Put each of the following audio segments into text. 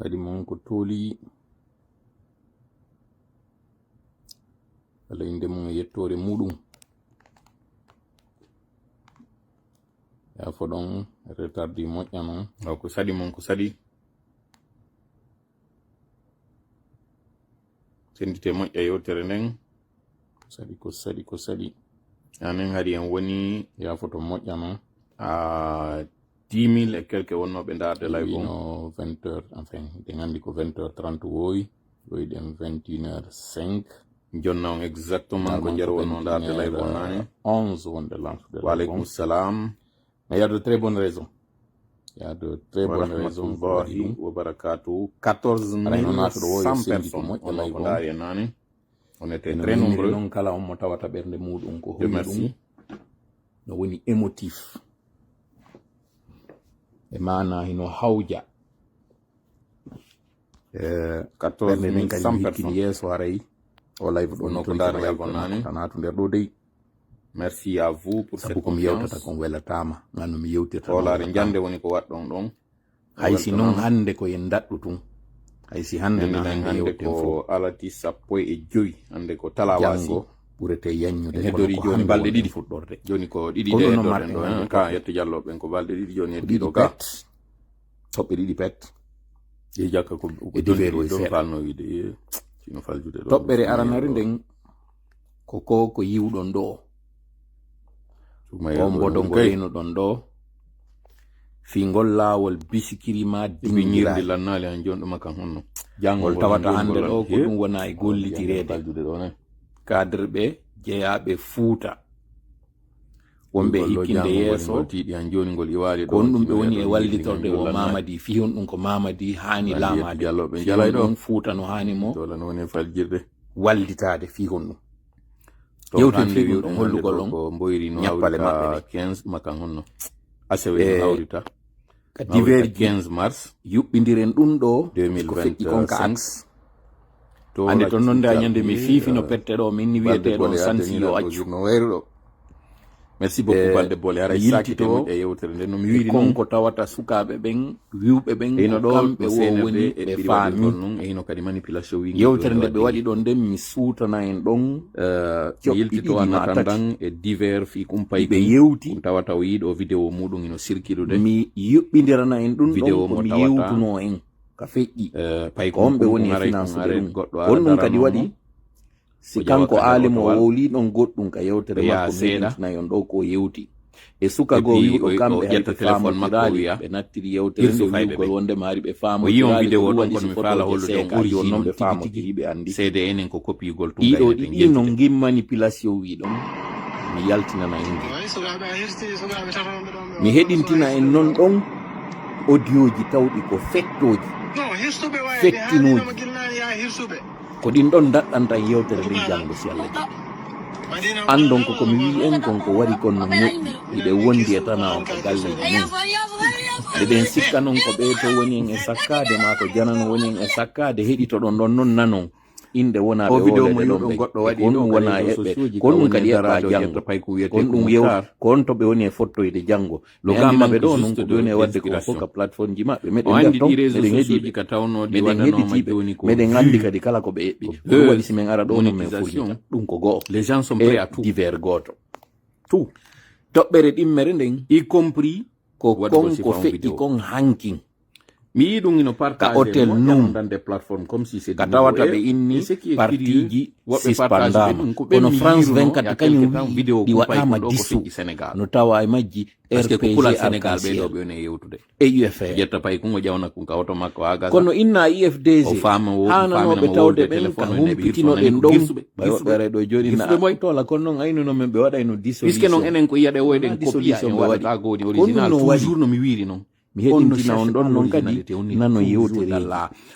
sadi mon ko toli ala inde mon yettore mudum ya fodon retardi moƴƴano ko sadi mon ko sadi sendite moƴƴa yewtere nden ko sadi anen hadi en woni ya foto moƴƴano a 10 000 et quelques wonnoɓe darde live no 20h enfin de gandi ko 20h30 woyi ɗoyɗen 21h05 jonna on exactement ko nder wonno darde live on nani 11 wonde lance de waleykum salam. Mais il y a de très bonnes raisons. Il y a de très bonnes raisons. Wa barakatuh. 14 100 personnes. On était très nombreux. Non kala on mo tawata bernde mudum ko hoyi dum. No woni émotif. E mana hino hawja. 14 100 personnes. Yes waray. O live do no ko ndar live on nani. Tanatu nder do dey. Merci à vous pour cette confiance. Ko welatama ngano mi yewtata wala jande woni ko waddon don haysi non hande ko en daddu tun haysi hande na hande ko alati sappo e joyi hande ko talawasi burete yanyude hedori joni balde didi fuddorde joni ko didi de do ka yetto jallo ben ko balde didi joni didi ka toppe didi pet e jakka ko divero do falno wide sino faljude do tobbere aranari den ko yiwdon do bombodon ko eno don do fingol lawol bisikiri ma dingira lannale an jondo makan honno jangol tawata hande do ko dum wona e gollitirede kadrebe jeyabe fuuta wonbe hikkinde yeso tiidi an joni gol iwali do dum be woni e wallitorde o mamadi fi hon dum ko mamadi hani lamade jallobe jalay do fuuta no hani mo do la woni faljirde wallitade fi hon dum yewten fi ɗum hollugol on ko mboyri no ñappale maɓɓe 15 makan honno asewe hawrita ka diver 15 mars yuɓɓidiren ɗum ɗo 2020 kon ka axe ande to nonde a ñande mi fiifi no pette ɗo min ni wiyete ɗon sansi yo accu no wayru ɗo merci beaucoup balde bole ara sakite mo e yewtere nde no mi wiiri non ko tawata sukaɓe ɓen wiwɓe ɓen ino ɗo kamɓe wo woni ɓe faami non e ino kadi manipulation wi yewtere nde ɓe waɗi ɗon nden mi suutana en ɗon yiltito anatandan e divers fi kumpay ɓe yewti tawata o yiiɗo vidéo muɗum ino circuitude mi yuɓɓidirana en ɗum vidéo mo mi yewtuno en ka feƴƴi pay ko on ɓe woni e finance goɗɗo on ɗum kadi waɗi si kanko alimo wowli ɗon goɗɗum ka yewtere makko miɗintina yon ɗo ko yewti e suka go wiɗo kamɓe hayɓe famotirali ɓe nattiri yewtere nde wiwgol wonde maari ɓe famotirali waɗi si fotoje on noon ɓe famotiri ɓe andi ɗiɗo ɗiɗi no gim manipulation wiɗon mi yaltinana en mi heɗintina en non ɗon audioji tawɗi ko fettoji fettinoji ko ɗin ɗon daɗɗanta yewtere nde janngo si Allah jaɓi andon ko mi wi en kon ko wari kon no moƴƴi ɗiɗe wondi e tana on ko galleji mum eɗen sikka noon ko ɓe to woni en e sakkade ma ko janano woni en e sakkade heɗitoɗon ɗon noon nanon inde wona ɓe wolede ɗon goɗɗo waɗi kon ɗum wona eɓɓe kon ɗum kadi eɓɓa janngo kon ɗum yew kon to ɓe woni e fottoyde janngo lo gammaɓe ɗo noon ko ɓe woni e wadde ko fof ka plateforme ji maɓɓe meɗen meɗen heɗitiɓe meɗen andi kadi kala ko ɓe eɓɓi ɗum waɗi si min ara ɗo noon min fulita ɗum ko go'o e divers goto tout toɓɓere ɗimmere nden y compris ko kon ko feƴƴi kon hankin mi yi ɗum ino partage hotel num dande plateforme comme si c'est ka tawata ɓe inni partiji sispandama kono France 24 kañum ɗi waɗama dissu no tawa e majji rpg sénégal ɓe ɗo ɓe woni e yewtude e ufr ƴetta pay kungo ƴawna kun ka oto makko aga kono inna ifdg hananoɓe tawde ɓen ka humpitinoɗen ɗon ɓayoɓere ɗo joni na tola kono noon aynuno men ɓe waɗayno dissolution puisque noon enen ko yiyaɗe woyɗen copia en waɗata godi original toujours no mi wiiri noon mi heɗintina on ɗon noon kadi nano yewtere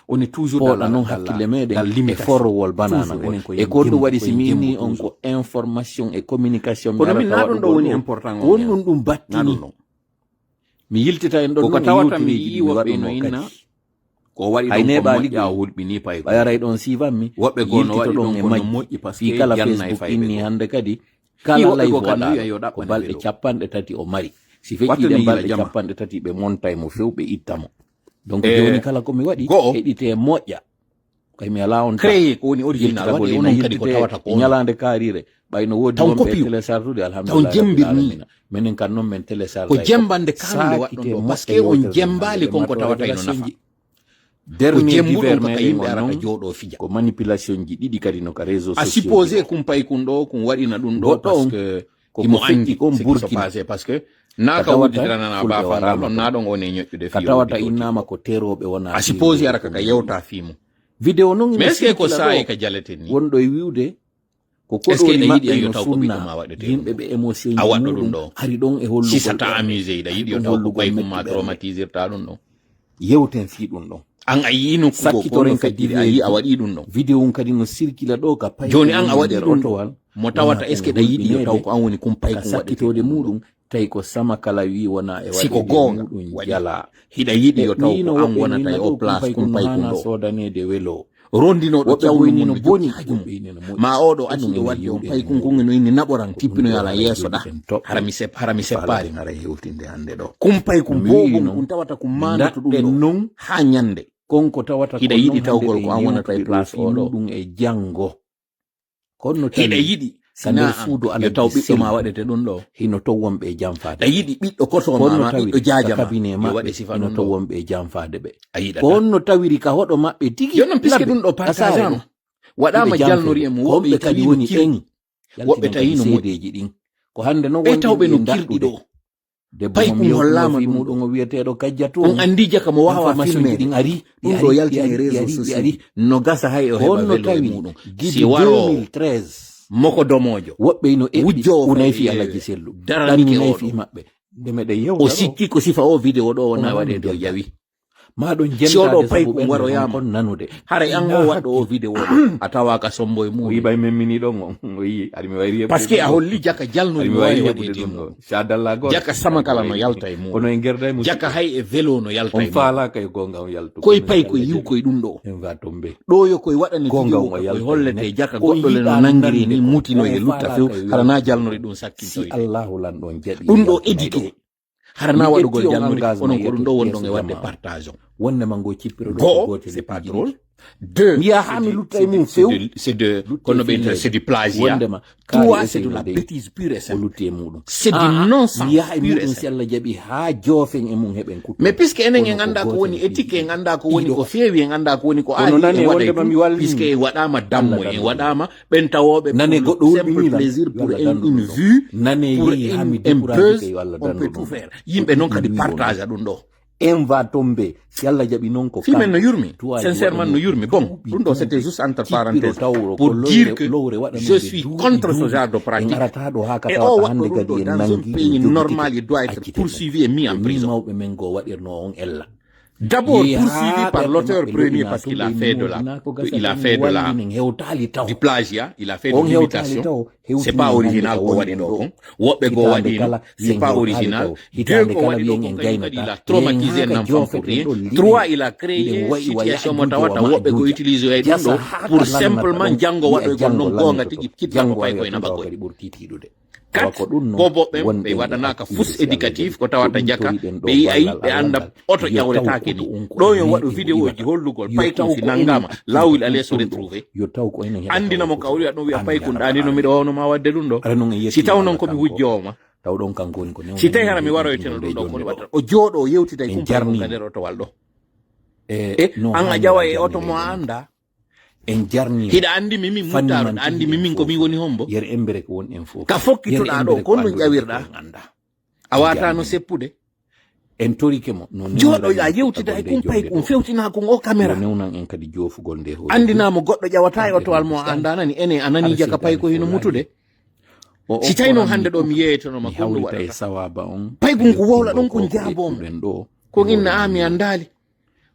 on est toujours poɗa noon hakkille meɗen e forowol banana o e ko ɗum waɗi si mi inni on ko information et communication kono min na ɗum ɗo woni important on ɗum ɗum battini mi yiltita en ɗon ko tawata mi yi woɓɓe no inna ko waɗi ɗon neɓa liƴƴa hulɓini pay ɓayaray ɗon sifanmi woɓɓe gono waɗi ɗon e moƴƴi par ce que kala Facebook inni hande kadi kala live waɗa ko balɗe 30 o mari si feƴƴiɗen balɗe 30 ɓe monta mo few ɓe itta mo donc joni kala ko mi wadi edite moƴƴa kay mi ala on créé ko woni original wadi onon kadi ko tawata ko nyalande karire bayno wodi on be télécharge alhamdulillah jembirni menen kan non men télécharge ko jembande kamle waddo do parce que on jembali konko tawata ino nafa dernier hiver me yimbe arata jodo fija ko manipulation ji didi kadi no ka réseau social a supposé kum pay kun do kun wadina dum do parce que ko fetti ko burkina parce que naka wudi dana ba fa non na do ngone nyoddude fi tawata innama ko terobe wona a supposé araka ka yewta fimu video non mais est-ce que ko sai ka jaleteni wondo e wiwde ko ko do yidi yo taw ko bi ma wadete yimbe be émotion a waddo dum do hari don e hollugo si sata amusé da yidi yo taw ko bay ko ma traumatiser ta dum do yewten fi dum do an ayino ko ko kadi ayi a wadi dum do video on kadi no circula do ka pay joni an a wadi dum mo tawata est-ce que da yidi yo taw ko an woni kum pay ko wadete mudum tay ko sama kala wi wona e wadi siko gonga yala hida yidi yo taw ko an wona tay o place kum pay ko do sodane de welo rondino do tawini no boni ma odo ati do wadde on pay kungu no inni naboran tippino yala yeso da harami separi ngara hewtinde hande do kum pay kum bobo kun tawata kum manda to dum non ha nyande konko tawata hida yidi tawgol ko an wona tay place odo dum e jango konno hida yidi sana fuudo ala taw biddo ma wadete dum do hino to wombe jamfaade da yidi biddo ko to ma biddo jaajama kabine ma wade sifa no to wombe jamfaade be ayida konno tawiri ka hodo mabbe tigi yonon piske dum do partage wadama jalnori e mo wombe kadi woni en wobbe tayino modeji din ko hande no woni tawbe no kirdi do de pay ko hollama dum do wiyetedo kajjatu on andi jaka mo wawa filme din ari dum do yalti e réseaux sociaux no gasa hay o heba velo mudum si waro 2013 moko domojo wobbe no e wujjo unay fi alaji sellu darani ke fi mabbe deme de yew o sikki ko sifa o video do wona wade do yawi ma don jenta sodo pay ko waro yam kon nanude hare an o waddo o video do atawa ka sombo e mu wi bay memmini do ngon wi ari mi wayri parce que a holli jaka jalno mi wayri wadi dum shadalla go jaka sama kala no yalta e mu kono en gerday mu jaka hay e velo no yalta e mu fala kay gonga on yaltu koy pay ko yiw koy dum do en va tombe do yo koy wadani gonga video on yalta hollete jaka goddo le no nangiri ni mutino e lutta few harana jalnori dum sakkinto si Allahu lan don jadi dum do edike harana wadugol jalnori onon ko dum do wondon e wadde partage wonne mango cippiro do c'est pas drôle deux ya hamilu tay mum few c'est de kono be c'est du plagiat trois c'est de la bêtise pure et simple c'est du non-sens pure et simple jabi ha jofen e mum heben kutu mais puisque enen en anda ko woni éthique en anda ko woni ko fewi en anda ko woni ko ali puisque wadama dammo en wadama ben tawobe nane goddo simple plaisir pour une vue nane yi hami décourager wala dan on peut tout faire yimbe non kadi partage dum do en va tomber si alla jabi non ko film no yurmi sincèrement no yurmi bon dum do c'était juste entre parenthèses pour dire que je suis contre ce genre de pratique et on hande kadi en nangi normal il doit être poursuivi et mis en prison d'abord poursuivi par l'auteur premier parce qu'il a fait du plagiat, il a fait de l'imitation. C'est pas original ko wadi do. Wobbe go wadi c'est pas original. Deux ko wadi do il a traumatisé un enfant pour rien. Trois, il a créé situation motawata wobbe go utiliser ay do pour simplement jango wado go non gonga tigi kitla ko pay ko ina bago. Bobo be wadana ka fus éducatif ko tawata jaka be ay be anda auto yawre takeni do yo wadu video ji hollugol pay ko fi nangama lawil ale so retrouver andina mo kawri do wi pay ko dani no mi do no ma wadde dum do si taw non ko mi wujjoma taw don kanko woni ko si tay hara mi waro yeteno dum do ko watta o jodo yewtida ko jarni kadero to waldo an a jawa e auto mo anda en jarni hida andi mimi mutaro andi mimi ko mi woni hombo yer embere ko won en fo ka fokkito da do ko no jawirda awata no seppude en torike mo non jodo ya yewtida e kum pay kum fewtina ko o camera newnan en kadi jofugol de ho andina mo goddo jawata e otowal mo andana ni ene anani jaka pay ko hino mutude si tayno hande do mi yeetono ma ko wada sawaba on pay kum ko wowla don ko jabom ko inna ami andali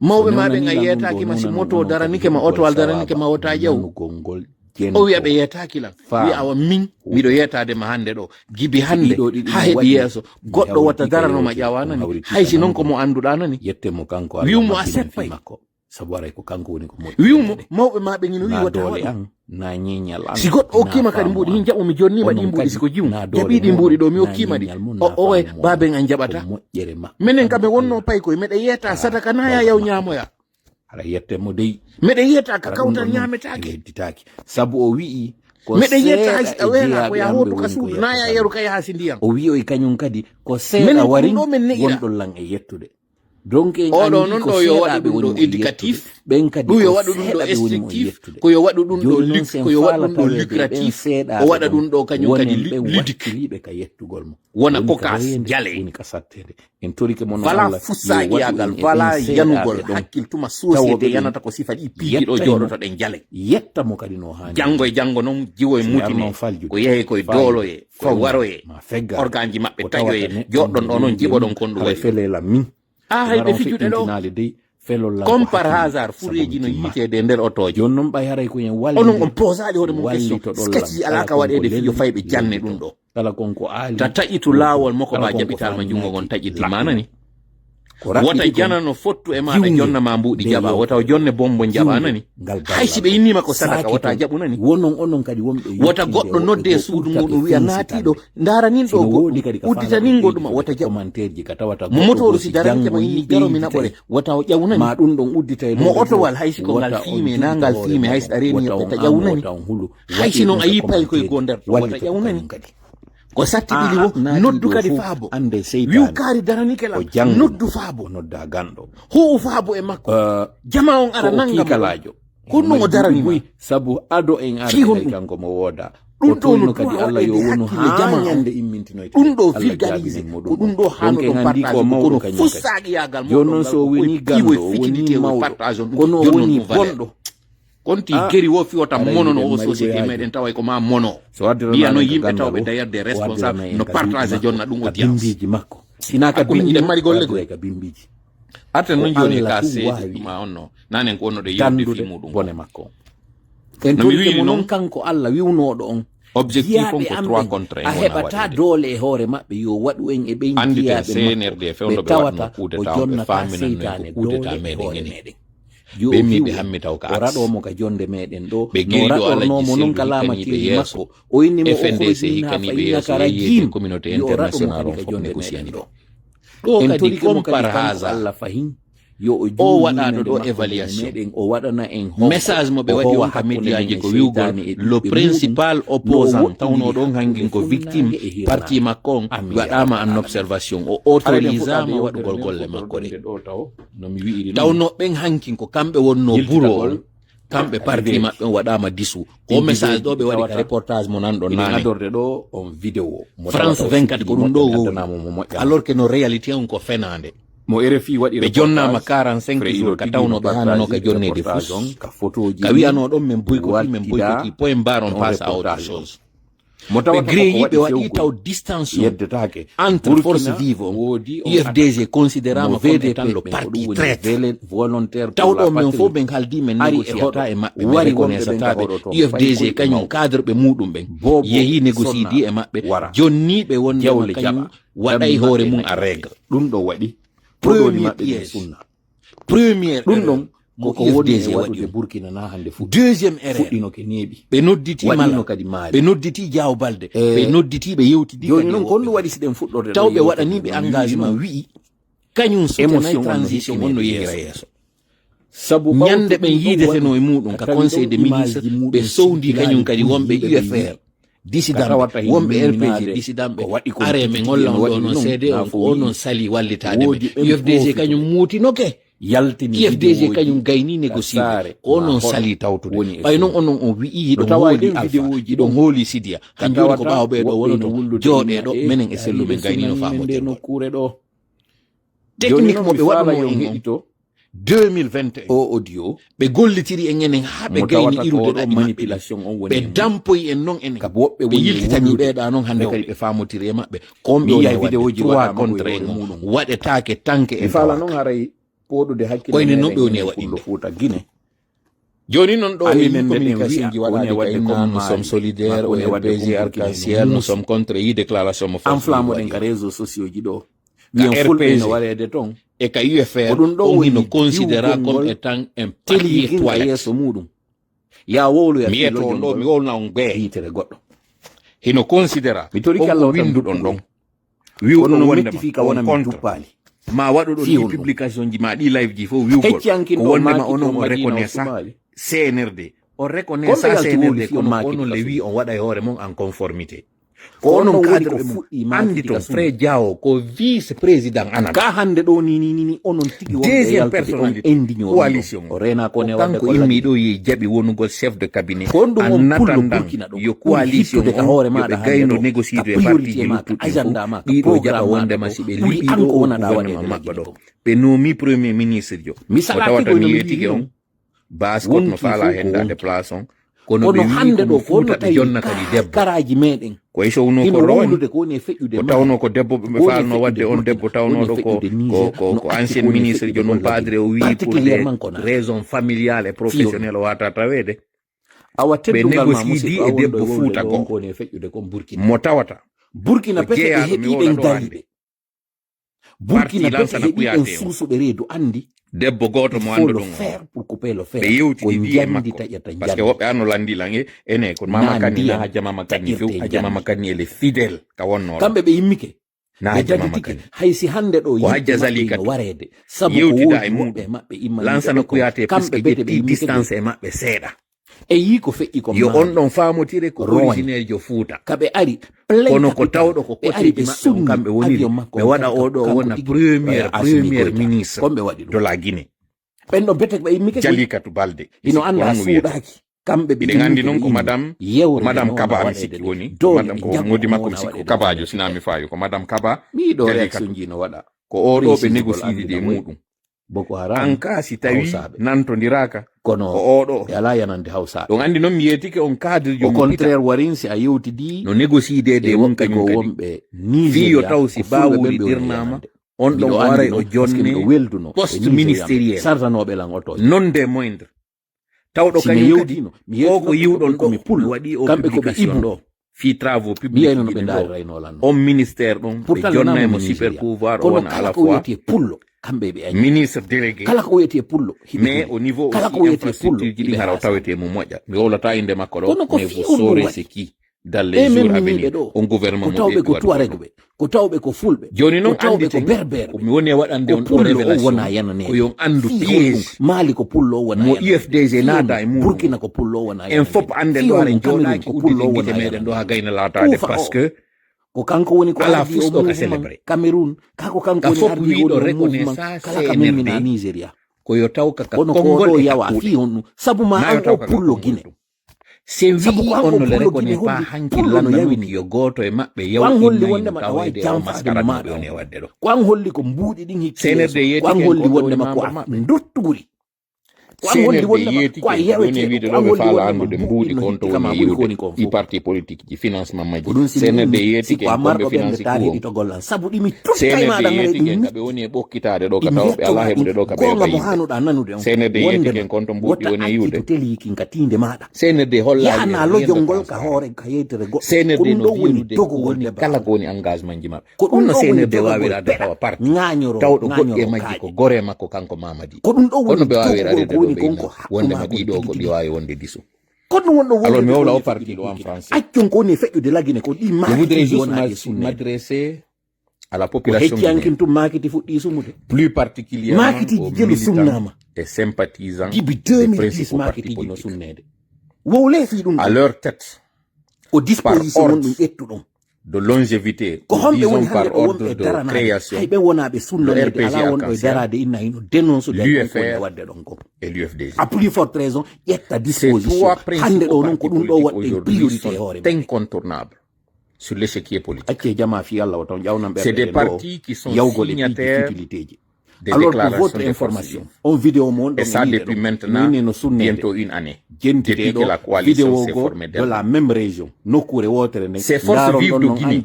mawbe mabe ngayetaki ma si moto daranike ma auto wal daranike ma wota jaw o wi'a be yetaki lan wi awa min mido yetade ma hande do gibi hande ha hebi yeso goddo wata darano ma jawanani haysi non ko mo anduda nani yette mo kanko wi mo a seppay sabu aray ko kanko woni ko mo wi mo mawbe mabe ngino wi wata wali an na nyenyal si goɗɗo okkima kadi mbuɗi hin jaɓumi jonnima ɗi mbuɗi siko jimu jaɓi ɗi mbuɗi ɗo mi okkima ɗi o e baben an jaɓata minen kam ɓe wonno pay koye meɗen yetta sadaka naya yaw ñamoya ara yette mo dey meɗen yetta ka kawtal ñametake hedditaki sabu o wi'i meɗen yetta hay a wena ko ya hoto ka suudu naya yeru ka yaasi ndiyam o wi'i o e kañum kadi ko seeɗa wari wonɗo lan e yettude donc oɗo noon ɗo yo waɗu ɗum ɗo éducatif ɗum yo waɗu ɗum ɗo instructif ko yo waɗu ɗum ɗo ko yo waɗu ɗum ɗo lucratif o waɗa ɗum ɗo kañum kadi ludique ka yettugol mo wona kokas jale woni ka sattede en torike mon wala fussa iyagal wala yanugol hakkiltuma société yanata ko sifa ɗi piiji ɗo joɗoto ɗen jale yetta mo kadi no hani janggo e janggo noon jiwo e mutine ko yehe koye dooloye ko waroye organe ji maɓɓe taƴoye joɗɗon ɗo noon jiɓoɗon kon ɗum waɗi felela min hayɓe fijuɗe ɗo comme par hasard fureji no yiitede nder otoje joni noon ɓay haray ko en walli onon on posaɗi hoore mum question sketchi ala ka waɗede fijo fayɓe janne ɗum ɗo kala konko ali ta taƴitu laawol makko ma jaɓitalma jungo gon taƴitti manani wota janano fottu e maɗa jonna ma mbuɗi jaɓa wota o jonne bombo jaɓa nani hay si ɓe yinnima ko sadaka wota jaɓu nani wonon onon kadi wonɓe wota goɗɗo nodde e suudu muɗum wiya naatiɗo ndara nin ɗo goɗɗo uddita nin goɗɗuma wota jaɓumanteji ka tawata mo motoru si daranke ma yini jaro mi naɓore wota o ƴawnani ma ɗum ɗon uddita e mo otowal hay siko ngal fiime na ngal fiime hay so ɗa reni yoɓɓe ta ƴawnani hay si noon a yi pay koye go nder wota ƴawnani ko satti ɗiɗi wo noddu kadi faabo wiu kaari daranikela noddu faabo nodda ganɗo ho'u faabo e makko jama on ara nangamkikalajo honɗum o daranima sabu ado en ari kanko mo wooda ɗum ɗo no kadi Allah yo wonu ha ñande immintinoy ɗum ɗo vulgarise ko ɗum ɗo hano ɗo partage kono fussaaki yagal joni noon so woni ganɗo woni mawɗo kono woni bonɗo konti geri wo fiwata mono no o société meɗen tawa ko ma mono biya no yimɓe tawɓe d'ailleurs des responsables no partage jonna ɗum audience makko sinaka bimbi mari golle go ka bimbiji aten non joni ka seedi ma onno nanen ko onno de yimɓe fi muɗum bone makko en to wi non kanko Allah wiwnoɗo on objectif on ko 3 contre 1 a heɓata doole e hoore maɓɓe yo waɗu en e ɓe jiyaɓe CNRD fewndo ɓe watno kudeta ɓe faminan ko kudeta meɗen enen ɓemmi ɓe hammi taw ka oraɗomo ka jonde meɗen ɗo ɓe geriɗo alaji non kalama selluɗi makko o inni mo FNDC hikkaniɓe yeeso yeeyede communauté international on fof négociani ɗo ɗo kadi comme par hasard Allah fahin o waɗaɗo ɗo évaluation o waɗana en message mo ɓe waɗi on ka médiaji ko wiwgol le principal opposant tawno ɗon hankin ko victime parti makko on waɗama en observation o autorisama waɗugol golle makko ɗe tawno ɓen hankin ko kamɓe wonno bureau kamɓe parti maɓɓe waɗama disu o message ɗo ɓe waɗi ka reportage mo nan ɗo nane ɗo on vidéo France 24 ko ɗum ɗo woni alors que no réalité on ko fenande mo RFI waɗi ɓe jonnama 45 jours ka tawnoɓe hanano ka jonnede fus ka wiyano ɗon min boykoti point barre on passe à autre chose ɓe greyi ɓe waɗi taw distance entre force vive on UFDG considérama comme tan le parti traite tawɗo men fof ɓen haldi men négociata e maɓɓe ɓe reconnaissataɓe UFDG kañum cadre ɓe muɗum ɓen yeehi négocie di e maɓɓe jonni ɓe wondema kañum waɗay hoore mum a règle ɗum ɗo waɗi première pièce première ɗum ɗon koko woni waɗude Burkina na hande fu deuxième erreur fuɗɗino ke neeɓi ɓe nodditi mala kadi maali ɓe nodditi Diaw Balde ɓe nodditi ɓe yewtidi joni noon kon ɗum waɗi si ɗen fuɗɗorde taw ɓe waɗaniɓe engagement wi'i kañum sotenay transition wonno yeera yeeso sabu ñande ɓen yiideteno e muɗum ka conseil des ministres ɓe sowdi kañum kadi wonɓe UFR disidamɓe wonɓe RPG disidamɓe are men gollan ɗo noon CD on ko o noon sali wallitade ɓe UFDG kañum muutinoke yaltini UFDG kañum gayni négocié o noon sali tawtude ɓay noon onon on wi'i ɗon hooli alpha ɗon hooli sidia han joni ko ɓaawo ɓeɗo wonoto jooɗe ɗo menen e selluɓe gaynino famote technique mo ɓe waɗano en on 2021 o audio ɓe gollitiri en enen ha ɓe gayni irude ɗaɗi manipulation on woni ɓe dampoyi en non enen ɓe yiltitani ɓeeɗa noon hande kadi ɓe famotiri e maɓɓe komɓe wiya vidéo ji 3 contre 1 waɗetake tanke e fala noon haray poɗude hakkille koyne noon ɓe woni e waɗinde fuuta Guinée joni noon ɗo e communication ji waɗade ka enna nous sommes solidaires au RPG arc-en-ciel nous sommes contre yi déclaration mo enflamme ɗen ka réseaux sociaux ji ɗo wiyen fulɓe no waɗede toon e ka UFR on hino considéra comme étant un palier toilette muɗum ya wolo ya mi eto ndo mi wolna on be hitere goddo hino considera mi tori kala windu don wi wono wonde wona mi tuppali ma wadu do di publication ji ma di live ji fo wi ko wonde ma ono mo reconnaissance CNRD on reconnaissance CNRD ko ono le wi on wada hore mon en conformité ko ono cadre andi to Frey Diao ko vice président ana ka hande do ni onon tigi wonde deuxième personnalité coalition o rena ko ne wonde ko immi do yi jabi wonugol chef de cabinet annatanda yo coalition de hore ma da gayno négocier e parti ji agenda ma ko jaba wonde ma sibe libi do wona da wade mabba do be nomi premier ministre jo tawata mi yetike on bas ko no fala henda de place on kono be hande do futa de jonna kadi debbo karaji meden ko iso uno ko rowde ko ne fejude ko tawno ko debbo be falno wadde on debbo tawno do ko ancien ministre jo non padre o wi pour des raisons familiales et professionnelles wata tawede be négocier e debbo futa ko ne fejude ko mo tawata Burkina pete e hebi den dalbe Burkina pete hebi en susu be redu andi debbo goto mo ando dum be yewti di parce que wobe anno landi lange ene ko mama kani na haja mama kani fu haja mama kani ele fidèle ka wonno kambe be yimmike na haja mama kani haysi hande do haja zalika warede sabu yewti da e mumbe mabbe imma lansana ko yate kambe be distance e mabbe seeda e yi ko fe'i ko yo on don famotire ko originaire jo fuuta kabe ari kono ko tawdo ko koti be kambe woni be wada odo wona premier ministre kombe wadi do la Guinée bendo bete be imike jalika to balde ino anda fuudaki kambe be ngandi non ko madame Kaba mi sikki woni madame ko modi makko sikko Kabajo sinami fayo ko madame Kaba mi do reaction jino wada ko odo be négocier de mudum Boko Haram anka si tawi nanto ndiraka kono odo yala yanande hausa don andi non mi yetike on cadre jo au contraire warinsi a yewtidi no négocier de won kanyum kadi wombe ni yo tawsi bawuli dirnama on don waray o jonne welduno poste ministériel sartanobe lan oto non de moindre tawdo kanyum kadi ko yiwdon ko mi pul wadi o kambe ko be ibudo fi travaux publics no be ndari raynolan on ministère don be jonne mo super pouvoir on à la fois pullo kambe be ministre délégué kala ko yeti pullo mais au niveau kala ko yeti pullo di haraw tawete mo moja mi wolata inde makko do mais vous saurez ce qui dans les jours à venir on gouvernement mo tawbe ko tuaregbe ko tawbe ko fulbe joni non andi ko berber mi woni wadande on révélation wona yanane ko yon andu piège mali ko pullo wona mo UFDG nada e mu Burkina ko pullo wona en fop ande do are jodaki ko pullo wona meden do ha gayna latade parce que ko kanko woni ko ala fusto ka célébrer Cameroun kako kanko woni ardi do reconnaissance kala Cameroun na Nigeria ko yo taw ka Congo yawa fi on sabu ma an pullo Guinée se wi on le reconnaît pas hanki lano yawini yo goto e mabbe yaw holli wonde ma tawai jamfaade ma do ne wadde do ko an holli ko mbudi din hikki CNRD yeti ko an holli wonde ma ko ndotturi ko an holli wonde ma ko yewete wiide do be fala andude mbudi kon to woni i parti politique ji financement maji CNRD yeti ke ko finance ko to gollan sabu dimi tukkay ma dan yeti ke be woni e bokkitaade do ka taw be Allah hebude do ka be ko hanuda nanude on CNRD yeti ke kon to mbudi woni yude teli ki ngatinde mada CNRD holla yana lo jongol ka hore ka yetere go CNRD no wiide ko woni kala ko woni engagement ji mabbe on no CNRD wawira de tawa parti tawdo godde maji ko gore makko kanko Mamadi ko dum do woni be wawira de wonde ma ɗiɗo ko ɗi wawi wonde diso kono wonno alors mi wawla o parti ɗo en français accon ko ne feƴƴude lagine ko ɗi je voudrais juste m'adresser à la population guinéenne tum makiti fuɗɗi sumude plus particulièrement makitiji jelo sunnama et sympathisants dibi 2010 makitiji no sunnede wowle fi ɗum à leur tête au disposition mon ɗum ƴettu ɗon de longévité, disons par ordre de création, le RPG Arc-en-Ciel, l'UFR et l'UFDG. À plus forte raison, ces trois principaux partis politiques aujourd'hui sont incontournables sur l'échiquier politique. C'est des partis qui sont signataires des déclarations de information. Et ça depuis maintenant, bientôt une année. Depuis que la coalition s'est formée de la même région. Ces forces vives de Guinée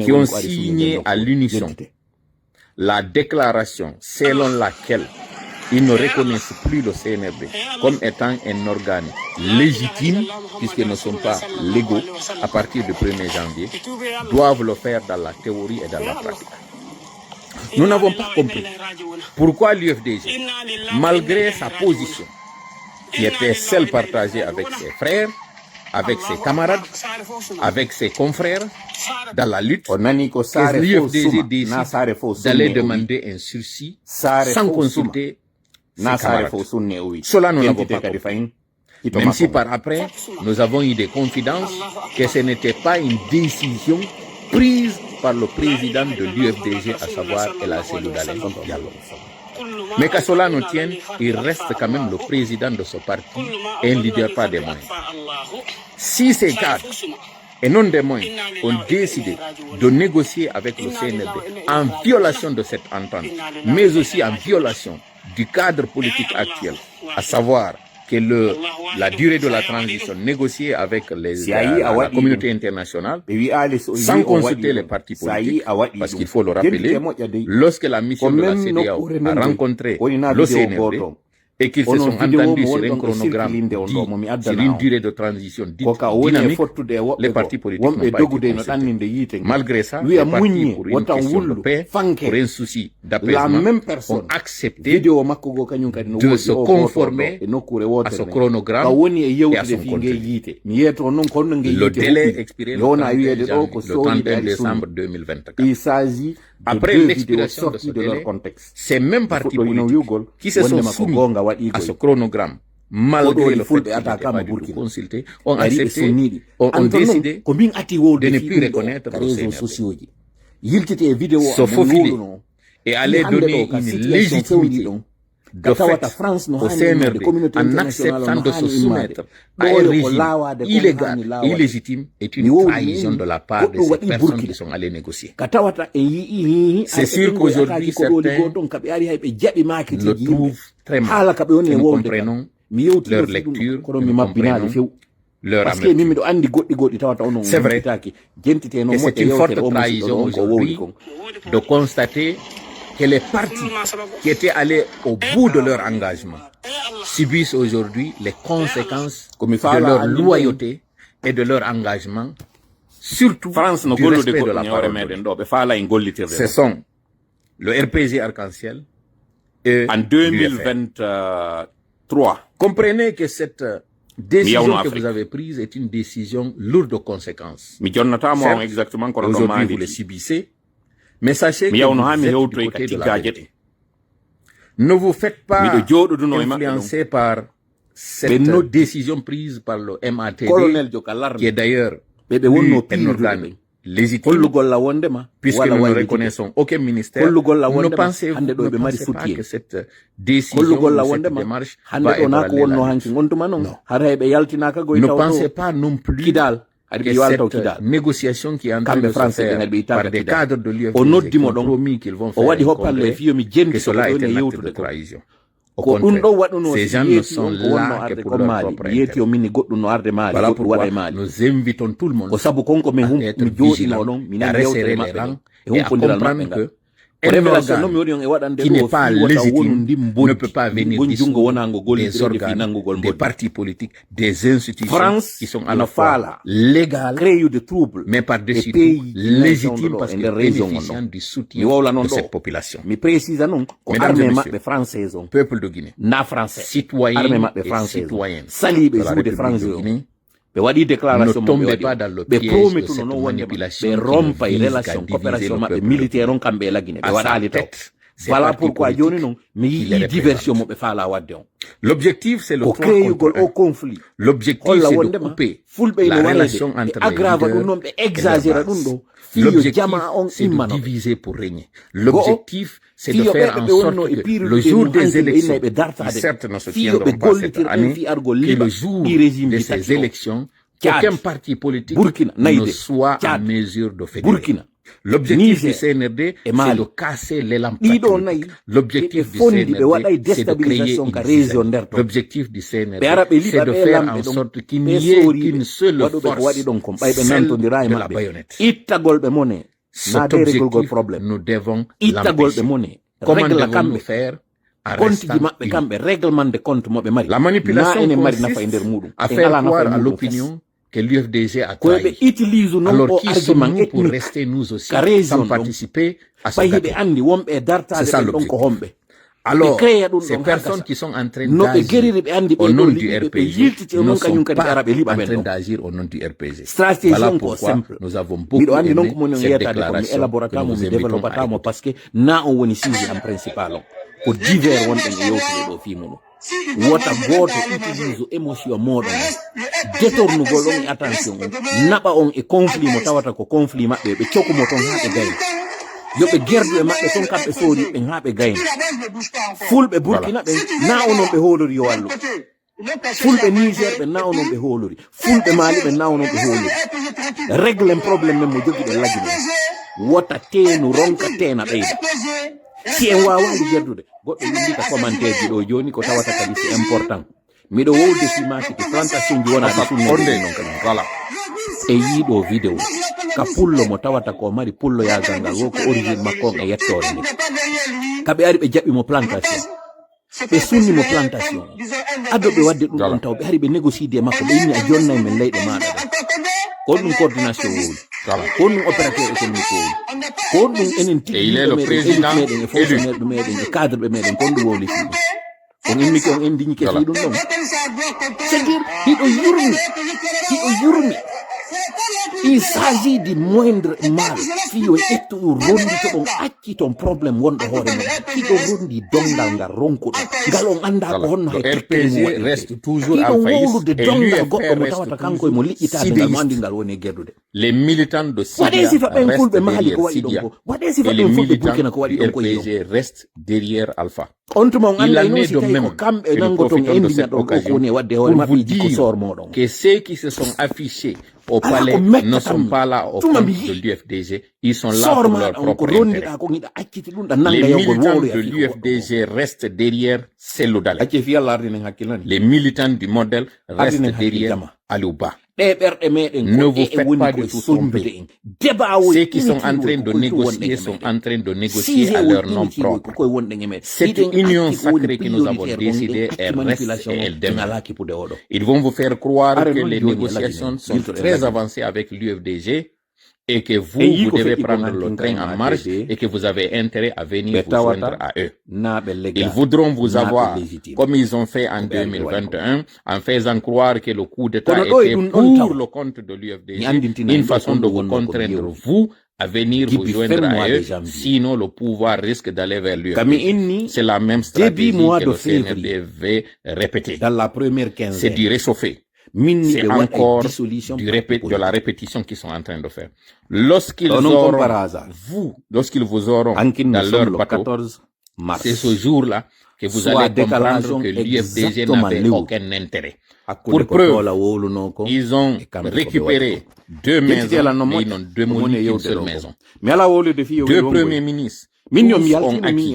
qui ont signé à l'unisson la déclaration selon laquelle ils ne reconnaissent plus le CNRD comme étant un organe légitime, puisqu'ils ne sont pas légaux à partir du 1er janvier, doivent le faire dans la théorie et dans la pratique. Nous n'avons pas compris pourquoi l'UFDG, malgré sa position, qui était celle partagée avec ses frères, avec ses camarades, avec ses confrères dans la lutte, que l'UFDG décide d'aller demander un sursis sans consulter ses camarades. Cela, nous n'avons pas compris. Même si par après, nous avons eu des confidences que ce n'était pas une décision prise par le président de l'UFDG, à savoir El Hadji Daouda Diallo. Mais qu'à cela nous tienne, il reste quand même le président de ce parti et un leader pas des moyens. Si ces cadres et non des moyens ont décidé de négocier avec le CNLD en violation de cette entente, mais aussi en violation du cadre politique actuel, à savoir que la durée de la transition négociée avec la communauté internationale, sans consulter les partis politiques, parce qu'il faut le rappeler, lorsque la mission de la CEDEAO a rencontré le CNLD, et qu'ils se sont entendus sur un chronogramme dit, sur une durée de transition dite dynamique, les partis politiques n'ont pas été consultés. Malgré ça, les partis, pour une question de paix, pour un souci d'apaisement, ont accepté de se conformer à ce chronogramme et à son contenu. Le délai expiré le 31 décembre 2024. Après l'expiration de ce délai, ces mêmes partis politiques qui se sont soumis à ce chronogramme, malgré le fait qu'ils n'étaient pas du tout consultés, ont accepté, ont décidé de ne plus reconnaître le CNRD. Se faufiler et aller donner une légitimité de fait au CNRD en acceptant de se soumettre à un régime illégal et illégitime est une trahison de la part de ces personnes qui sont allées négocier. C'est sûr qu'aujourd'hui certains le trouvent très mal. Nous comprenons leur lecture, nous comprenons leur amertume. C'est vrai que c'est une forte trahison aujourd'hui de constater que les partis qui étaient allés au bout de leur engagement subissent aujourd'hui les conséquences de leur loyauté et de leur engagement, surtout du respect de la parole. Ce sont le RPG Arc-en-Ciel et en 2023. Comprenez que cette décision que vous avez prise est une décision lourde de conséquences. Certes, aujourd'hui vous les subissez, mais sachez que vous êtes du côté de la vérité. Ne vous faites pas influencer par cette décision prise par le MATD, qui est d'ailleurs un organe légitime, puisque nous ne reconnaissons aucun ministère. Ne pensez pas que cette décision, cette démarche va être ne pensez pas non plus que cette négociation qui est en train de se faire par des cadres de l'UFDG qui ont promis qu'ils vont faire un congrès, que cela est un acte de trahison. Au contraire, ces gens ne sont là que pour leur propre intérêt. Voilà pourquoi nous invitons tout le monde à être vigilants, à resserrer les rangs et à comprendre que un organe qui n'est pas légitime ne peut pas venir dissoudre des organes, des partis politiques, des institutions qui sont à la fois légales, mais par-dessus tout légitimes parce qu'elles bénéficient du soutien de cette population. Mesdames et messieurs, peuple de Guinée, citoyens et citoyennes de la République de Guinée, ne tombez pas dans le piège de cette manipulation qui vise à diviser le peuple. À sa tête, voilà pourquoi l'objectif, c'est le 3-1. L'objectif, c'est de couper la relation entre les leaders et leur base. L'objectif, c'est de diviser pour régner. L'objectif, c'est de faire en sorte que le jour des élections, qui certes ne se tiendront pas cette année, que le jour de ces élections, qu'aucun parti politique ne soit en mesure de fédérer. L'objectif du CNRD, c'est de casser l'élan patriotique. L'objectif du CNRD, c'est de créer une dizaine. L'objectif du CNRD, c'est de faire en sorte qu'il n'y ait qu'une seule force, celle de la baïonnette. Cet objectif, nous devons l'empêcher. Comment devons-nous faire? La manipulation consiste à faire croire à l'opinion que l'UFDG a trahi. Alors qui sommes-nous pour rester nous aussi sans participer à ce gâteau? C'est ça l'objectif. Alors, ces personnes qui sont en train d'agir au nom du RPG ne sont pas en train d'agir au nom du RPG. Voilà pourquoi nous avons beaucoup aimé cette déclaration que nous vous invitons à parce que na on woni sisi en principal ko divers won en yewtude do fi mono wota goto utilise émotion modon détournugol on attention naba on e conflit mo tawata ko conflit mabbe be ciokumo ton haɓe gayna yoɓe gerdu e mabɓe ton kamɓe soori ɓe haɓe gayna fulɓe burkina ɓe na onon ɓe holori yo wallu fulɓe niger ɓe na onon ɓe holori fulɓe mali ɓe na onon ɓe holori règle probléme men mo jogi ɓe lagi ɗum wota teenu ronka teena ɓeyda si en wawali jerdude goɗɗo windika commentaire ji ɗo joni ko tawata kadi c'est important miɗo wowde simaki to plantation ji wona ɗe sunne non kadi voilà e yiɗo vidéo ka pullo mo tawata ko mari pullo yagal ngal wo ko origine makko on e yettore nde kaɓe ari ɓe jaɓɓi mo plantation ɓe sunni mo plantation ado ɓe wadde ɗum ɗon taw ɓe ari ɓe négociide makko ɓe inni a jonnay men leyɗe maɗa ɗe ko ɗum coordination wowli ko ɗum opérateur économique wowli ko ɗum enen tigui meɗen e fonctionnaire ɗu meɗen e cadre ɓe meɗen kon ɗum wowli fiɗum on inni ko on endiñi ke fiɗum ɗon c'est à dire hiɗo yurmi il s'agit du moindre mal si on etto rondi to on acci ton problème wonɗo hoore mon hiɗo rondi dongal ngal ronkuɗo ngal on anda ko honno hay RPG reste toujours en faillite et l'UFR mo tawata kanko mo liƴƴitade ngal mo andi ngal woni gerdude les militants de Sidia restent derrière Sidia et les militants du RPG restent derrière Alpha. On tuma on il anda en est de même kamɓe et nous nango ton profitons de endi cette ɗo ko occasion woni wadde pour hoore vous mabɓe jikko dire sor moɗon que ceux qui se sont affichés au Ala palais ko mekka ne sont tan. pas là au Tuma compte mi de l'UFDG, ils sont là sor pour leur maɗa on ko propre intérêt. rondiɗa ko giɗa acciti ɗum ɗa Les nanga yawgol militants wowlo de l'UFDG restent derrière Cellou Dalein. acce fi Allah ardinen hakkillani Les militants du modèle restent Ardinen derrière hakkillama. Aliou Ba. ɗe ɓerɗe meɗen Ne ko vous faites woni pas koye de tout sombude tromper. en débat Ceux qui sont en train de négocier sont en train de négocier à leur nom propre. Cette union sacrée que nous avons décidée, elle reste et elle demeure. Ils vont vous faire croire que les négociations sont très avancées avec l'UFDG et que vous devez prendre le train en marche et que vous avez intérêt à venir vous joindre à eux. Ils voudront vous avoir, comme ils ont fait en 2021, en faisant croire que le coup d'État était pour le compte de l'UFDG, une façon de vous contraindre, vous, à venir vous joindre à eux, sinon le pouvoir risque d'aller vers l'UFDG. C'est la même stratégie que le CNRD veut répéter. Dans la première quinzaine. C'est du réchauffer. C'est encore de la répétition qu'ils sont en train de faire. Lorsqu'ils vous auront dans leur bateau, c'est ce jour-là que vous allez comprendre que l'UFDG n'avait aucun intérêt. Pour preuve, ils ont récupéré 2 maisons, mais ils n'ont démoli qu'une seule maison. 2 premiers ministres ont acquis,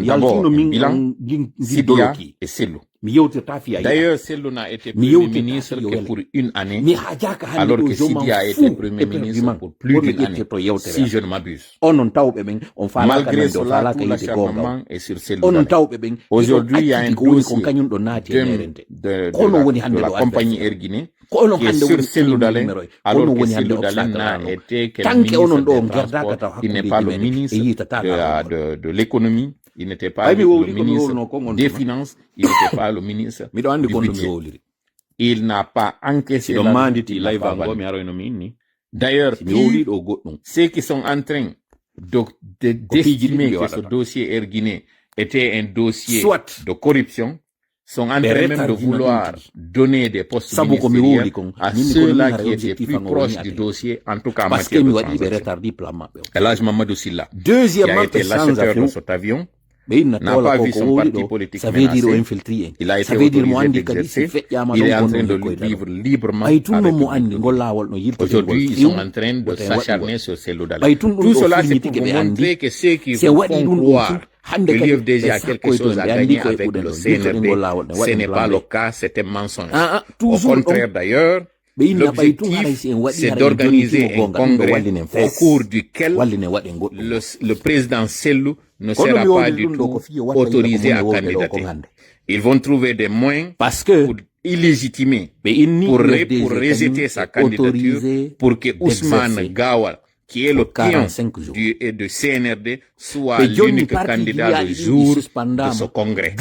d'abord, Bilan, Sidia et Cellou. D'ailleurs, Cellou n'a été Premier ministre que pour une année, alors que Sidia a été Premier ministre pour plus d'une année, si je ne m'abuse. Malgré cela, tout l'acharnement est sur Cellou Dalein. Aujourd'hui, il y a un dossier de la compagnie Erguiné qui est sur Cellou Dalein, alors que Cellou Dalein n'a été que le ministre des Transports, il n'est pas le ministre de l'économie. Il n'était pas le ministre des Finances, il n'était pas le ministre du budget. Il n'a pas encaissé D'ailleurs, ceux qui sont en train d'estimer que ce dossier Erguiné était un dossier de corruption sont en train même de vouloir donner des postes ministériels à ceux-là qui étaient plus proches du dossier, en tout cas en matière de transaction. Elhadj Mamadou Sylla, qui a été l'acheteur de cet avion, n'a pas vu son parti politique menacé. Il a été autorisé d'exercer. Il est en train de vivre librement avec lui. Aujourd'hui, ils sont en train de s'acharner sur Cellou Dalein. Tout cela, c'est pour vous montrer que ceux qui vous font croire que l'UFDG a quelque chose à gagner avec le CNRD, ce n'est pas le cas, c'est un mensonge. Au contraire, d'ailleurs, l'objectif, c'est d'organiser un congrès au cours duquel le président Cellou ne sera pas du tout autorisé à candidater. Ils vont trouver des moyens pour illégitimer, pour rejeter sa candidature, pour que Ousmane Gawal, qui est le client de CNRD, soit l'unique candidat le jour de ce congrès.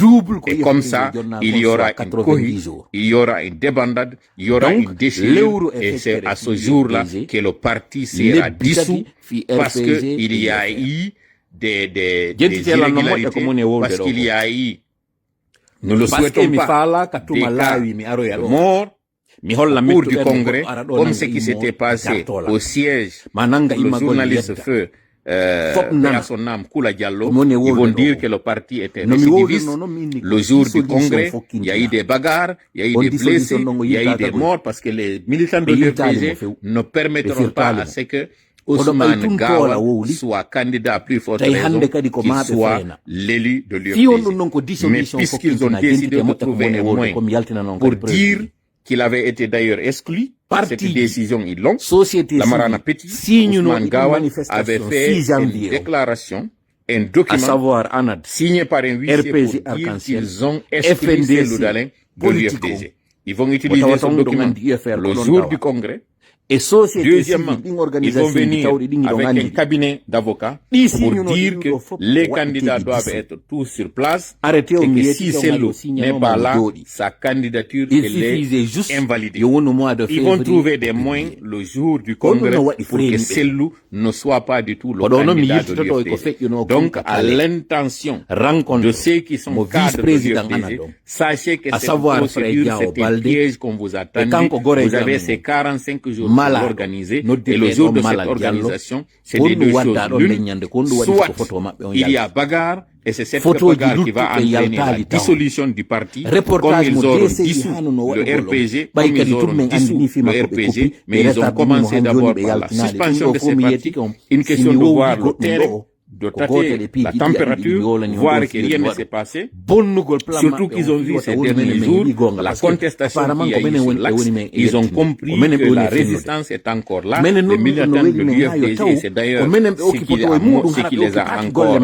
Et comme ça, il y aura une cohue, il y aura une débandade, il y aura une déchirure, et c'est à ce jour-là que le parti sera dissous, parce qu'il y a eu des irrégularités, parce qu'il y a eu, nous le souhaitons pas, des cas de mort, au cours du congrès, comme ce qui s'était passé au siège, le journaliste feu, à son âme, Kula Diallo, ils vont dire que le parti était récidiviste. Le jour du congrès, il y a eu des bagarres, il y a eu des blessés, il y a eu des morts, parce que les militants de l'UFDG ne permettront pas à ce que Ousmane Gawa soit candidat à plus forte raison qu'il soit l'élu de l'UFDG. Mais puisqu'ils ont décidé de trouver un moyen pour dire qu'il avait été d'ailleurs exclu par cette décision, ils l'ont. La Marana Petit, Ousmane Gawa avait fait une déclaration, un document signé par un huissier pour dire qu'ils ont exclu Loudalin de l'UFDG. Ils vont utiliser ce document le jour du congrès. Et deuxièmement, ils vont venir avec un cabinet d'avocats pour dire que les candidats doivent être tous sur place et que si Sellou n'est pas là, sa candidature est invalidée. Ils vont trouver des moyens le jour du congrès pour que Sellou ne soit pas du tout le candidat de l'UFDG. Donc, à l'intention de ceux qui sont cadres de l'UFDG, sachez que cette procédure, c'est un piège qu'on vous a tendu. Vous avez ces 45 jours organisé, et le jour de cette organisation, c'est des deux choses. L'une, soit il y a bagarre, et c'est cette bagarre qui va entraîner la dissolution du parti, comme ils auront dissous le RPG, comme ils auront dissous le RPG, mais ils ont commencé d'abord par la suspension de ces partis, une question de voir le terrain, de tâter la température, voir que rien ne s'est passé. Surtout qu'ils ont vu ces derniers jours la contestation qu'il y a eu sur l'axe. Ils ont compris que la résistance est encore là. Les militants de l'UFDG, c'est d'ailleurs ce qui les a encore.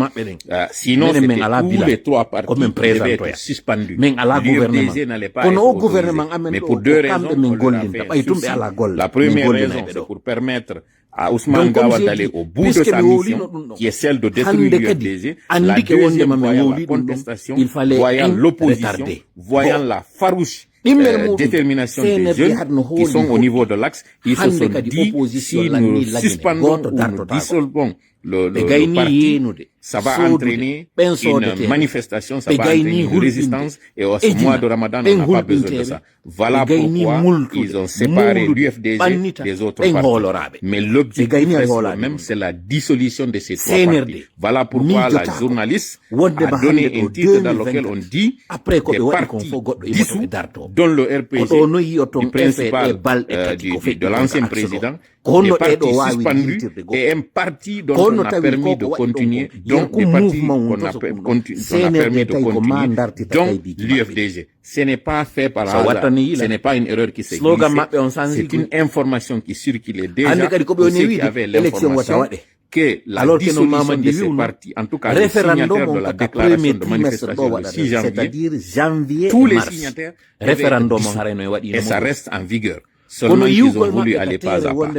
Sinon, c'était tous les trois partis qui devaient être suspendus. L'UFDG n'allait pas être autorisé. Mais pour deux raisons, on l'a fait sursis. La première raison, c'est pour permettre à Ousmane Gawa d'aller au bout de sa mission, qui est celle de détruire l'UFDG. La deuxième, voyant la contestation, voyant l'opposition, voyant la farouche détermination des jeunes qui sont au niveau de l'axe, ils se sont dit, si nous suspendons ou nous dissolvons le parti, ça va entraîner une manifestation, ça va entraîner une résistance, et au mois de Ramadan, on n'a pas besoin de ça. Voilà pourquoi ils ont séparé l'UFDG des autres partis. Mais l'objectif reste le même, c'est la dissolution de ces trois partis. Voilà pourquoi la journaliste a donné un titre dans lequel on dit des partis dissous, dont le RPG du principal de l'ancien président, des partis suspendus et un parti dont on a permis de continuer, donc des partis qu'on a permis de continuer, donc l'UFDG. Ce n'est pas fait par hasard, ce n'est pas une erreur qui s'est glissée, c'est une information qui circulait déjà pour ceux qui avaient l'information que la dissolution de ces partis, en tout cas les signataires de la déclaration de manifestation le 6 janvier, tous les signataires et ça reste en vigueur. Seulement qu'ils ont voulu aller pas à pas,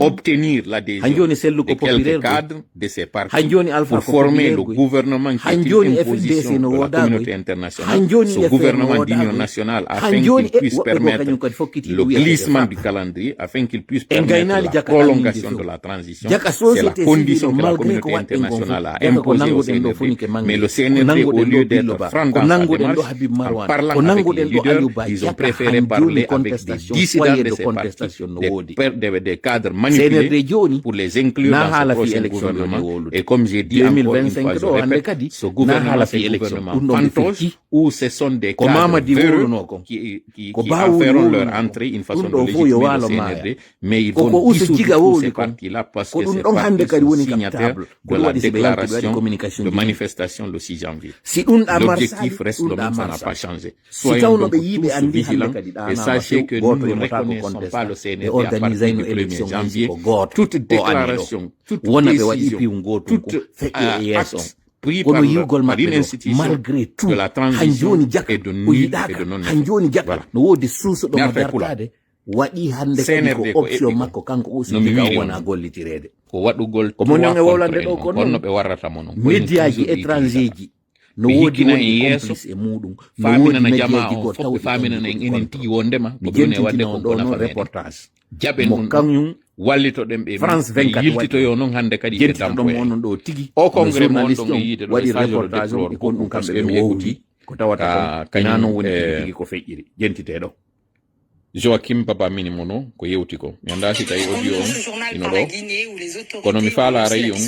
obtenir l'adhésion de quelques cadres de ces partis pour former le gouvernement qui est une imposition de la communauté internationale, ce gouvernement d'union nationale, afin qu'il puisse permettre le glissement du calendrier, afin qu'il puisse permettre la prolongation de la transition. C'est la condition que la communauté internationale a imposée au CNRD. Mais le CNRD, au lieu d'être franc dans sa démarche, en parlant avec les leaders, ils ont préféré parler avec des dissidents de ces partis, des cadres manipulés pour les inclure dans ce prochain gouvernement. Et comme j'ai dit encore une fois, je répète, ce gouvernement, c'est un gouvernement fantoche où ce sont des cadres véreux qui en feront leur entrée, une façon de légitimer le CNRD, mais ils vont dissoudre tous ces partis-là parce que ces partis sont signataires de la déclaration de manifestation le 6 janvier. L'objectif reste le même, ça n'a pas changé. Soyons donc tous vigilants et sachez que nous ne reconnaissons pas le CNRD à partir du 1er janvier. Toute déclaration, toute décision, tout acte pris par une institution de la transition et de nul et de non-effet. Voilà. waɗi hande kadi ko option makko kanko usiti ka wona gollitirede ko waɗugol ko mon e wowlande ɗo ko non ɓe warrata mo non médiaji étranger ji no wodi woni complice e muɗum no wodi médiaji go tawɗi faminana en enen tigi wondema ko ɗone wadde ko ɗo reportage jaɓen mo kañum wallitoɗen ɓe France 24 yiltitoyo noon hande kadi ɓe dampo ɗum onon ɗo tigi o congrès mo ɗon mi yiide waɗi reportage on e kon ɗum kamɓe ɓe wowti ko tawata ko na noon woni tigi ko feƴƴiri jentiteɗo Joachim Baba Minimono ko yewti ko mi anda si tawi audio on ino ɗo kono mi faala rayi on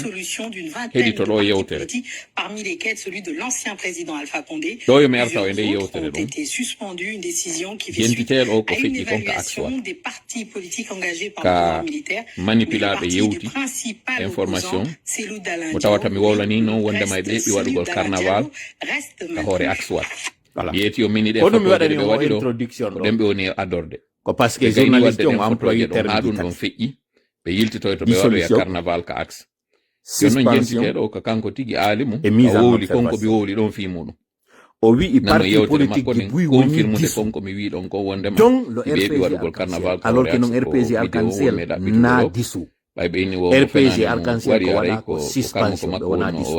heɗito ɗo yewtere ɗo yo mi arta e nde yewtere ɗo jentiteɗo o ko feƴƴi kon ka axe ka manipulaɓe yewti information mo tawata mi wowlani noon wondema e ɓe heɓi waɗugol carnaval ka hoore axe wat yeeti o mini ɗe mi waɗani o introduction ɗo ɗen ɓe woni adorde ko parce que journaliste on employé terme ha ɗum ɗon feƴƴi ɓe yiltitoy to ɓe waɗoya carnaval ka axe jonon jentiteɗo ko kanko tigi aalimu a wowli konko mi wowli ɗon fi muɗum o wi parti politique ji buy confirmude konko mi wi ɗon ko wondema donc le ɓeɓi waɗugol carnaval alors que non RPG Arc-en-Ciel na disu RPG Arc-en-Ciel ko waɗa ko suspension ɓe wona disu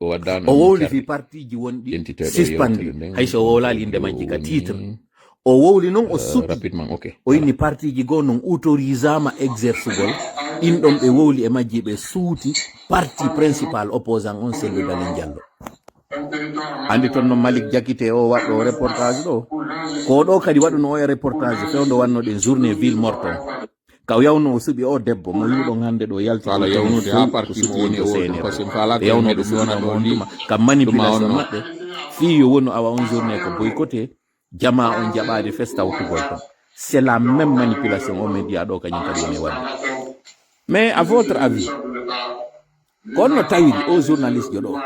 o waddano o wowli fi parti ji wonɗi suspendi hayso wowlali inde majji ka titre o wowli noon o suɓi o inni parti ji goo noon autorisama exercugol ɗinɗon ɓe wowli e majji ɓe suuti parti principal opposant on Cellou Dalein Diallo andi toon no Malik Diakité o waɗɗo reportage ɗo ko ɗo kadi waɗuno o e reportage fewdo wannoɗen journée ville morton ka yawno o suɓi o debbo mo wiɗon hande ɗo yalti ala yawnude ha parti mo woni o yawno ɗo sona mo ndima kam manipulation maɓɓe fi yo wonu awa on journée ko boycotté jama on jaɓade festawtugol ton c'est la même manipulation o média ɗo kañum kadi woni wadde mais à votre avis kono tawiri o journaliste jo ɗo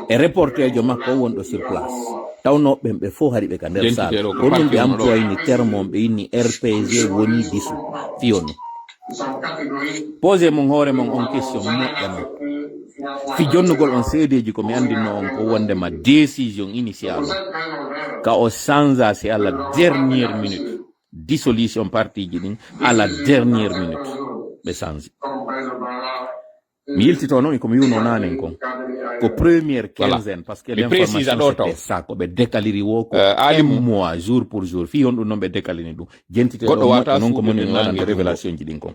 e reporter jo makko wonɗo sur place tawnoɓe ɓe fof hari ɓe ka nder salle ko ɗum ɓe employini terme on ɓe inni RPG woni disu fiyon posé mon hoore mon on question moƴƴam fi jonnugol on seedeji ko mi andinno on ko wondema décision initiale ka o changea c'est à la dernière minute dissolution parti ji ɗin à la dernière minute ɓe change mi yiltito noon komi wiwno nanen kon ko première quinzaine parce que l'information c'était ça ko ɓe décaliri wo ko un mois jour pour jour fi on ɗum noon ɓe décalini ɗum jentite ɗo noon ko moni waɗande révélation ji ɗin kon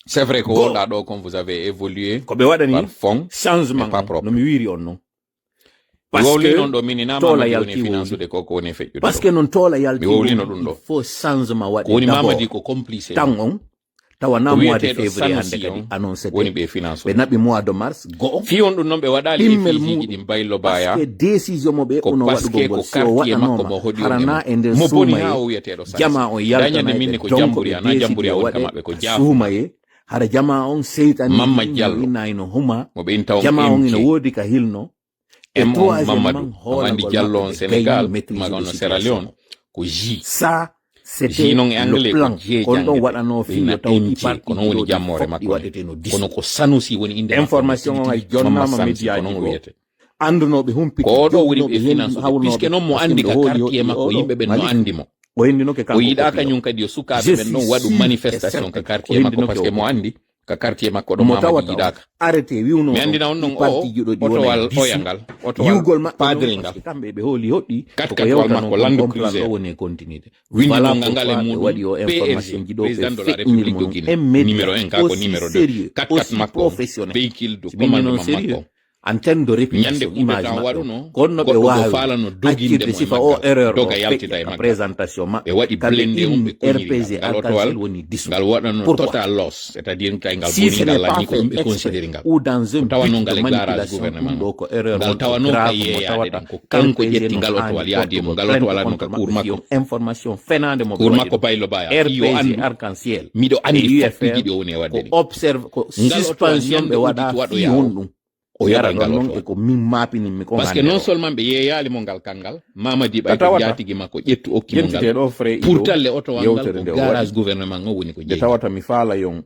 c'est vrai ko wonɗa ɗo kon vous avez évolué ko ɓe waɗani par fond changement no mi wiri on noon wowli noon ɗo mininama woni financude koko woni feƴƴude par ce que noon toola yalti wowlino ɗum ɗo faut changement waɗi woni mamadi ko complice tan on tawana mois de février hande kadi annoncé woni ɓe finance ɓe naɓi mois de mars go fi on ɗum noon ɓe waɗali ɗimmel muɗum ɗin baylo baya parce que décision mo ɓe uno waɗugo ngol so waɗanoma harana e nder mo boni ha o wiyeteɗo jama on yaltanaɓe minni ko jamburi ana jamburi a woni kamaɓe ko suumaye hara jama on seytani Mamma Diallo innayno huma mo ɓe intaw jama on ina woodi ka hilno e Mamadou Mamadi Diallo on Sénégal maga ono Sierra Leone ko ji ça c'était le plan kon ɗon waɗano fiyo tawti ko non woni jammore makko kono ko Sanusi woni inde information on ay jonnama média ko non wiyete andunoɓe humpiti ko ɗo woni ɓe finance puisque noon mo andi ka quartier makko yimɓe ɓen no andimo o henndino ke kanko o yiɗa kañum kadi yo sukaɓe ɓen ɗon waɗu manifestation ka quartier makko par ce que mo andi ka quartier makko ɗo mamadi yiɗaka arrêté wiwno mi andina on ɗon otowal oyangal otowal padre ngal kamɓe ɓe hooli hoɗɗi ko yewta makko Land Cruiser woni continuité windigongal ngal e muɗum waɗi o information ji ɗo président de la république de Guinée numéro 1 ka ko numéro 2 4 makko véhicule de commandement makko en terme de réputation image maɓɓe kono ɓe wawi accirde sifa o erreur o feƴƴa présentation maɓɓe waɗi blende on ɓe RPG Arc-en-Ciel woni disu ngal waɗano total loss c'est à dire kay ngal boni ngal lani ko yimɓe considérer ngal ou dans un tawano ngal éclairage gouvernement ɗo ko erreur ngal tawano ka yeeyade ɗan ko kanko ƴetti ngal otowal yaadimo ngal otowal adno ka cour makko information fenande mo cour makko baylo baya RPG Arc-en-Ciel miɗo andi foppiɗi ɗi o woni e wadde ko observe ko suspension ɓe waɗa fi honɗum o yara ngal non e ko min mapini mi ko parce que non seulement be yeyali mo ngal kangal Mamadi Bay ko jatigi makko ƴettu okki mo ngal pour talle auto wangal garage gouvernement ngo woni ko jeyi tawata mi faala yon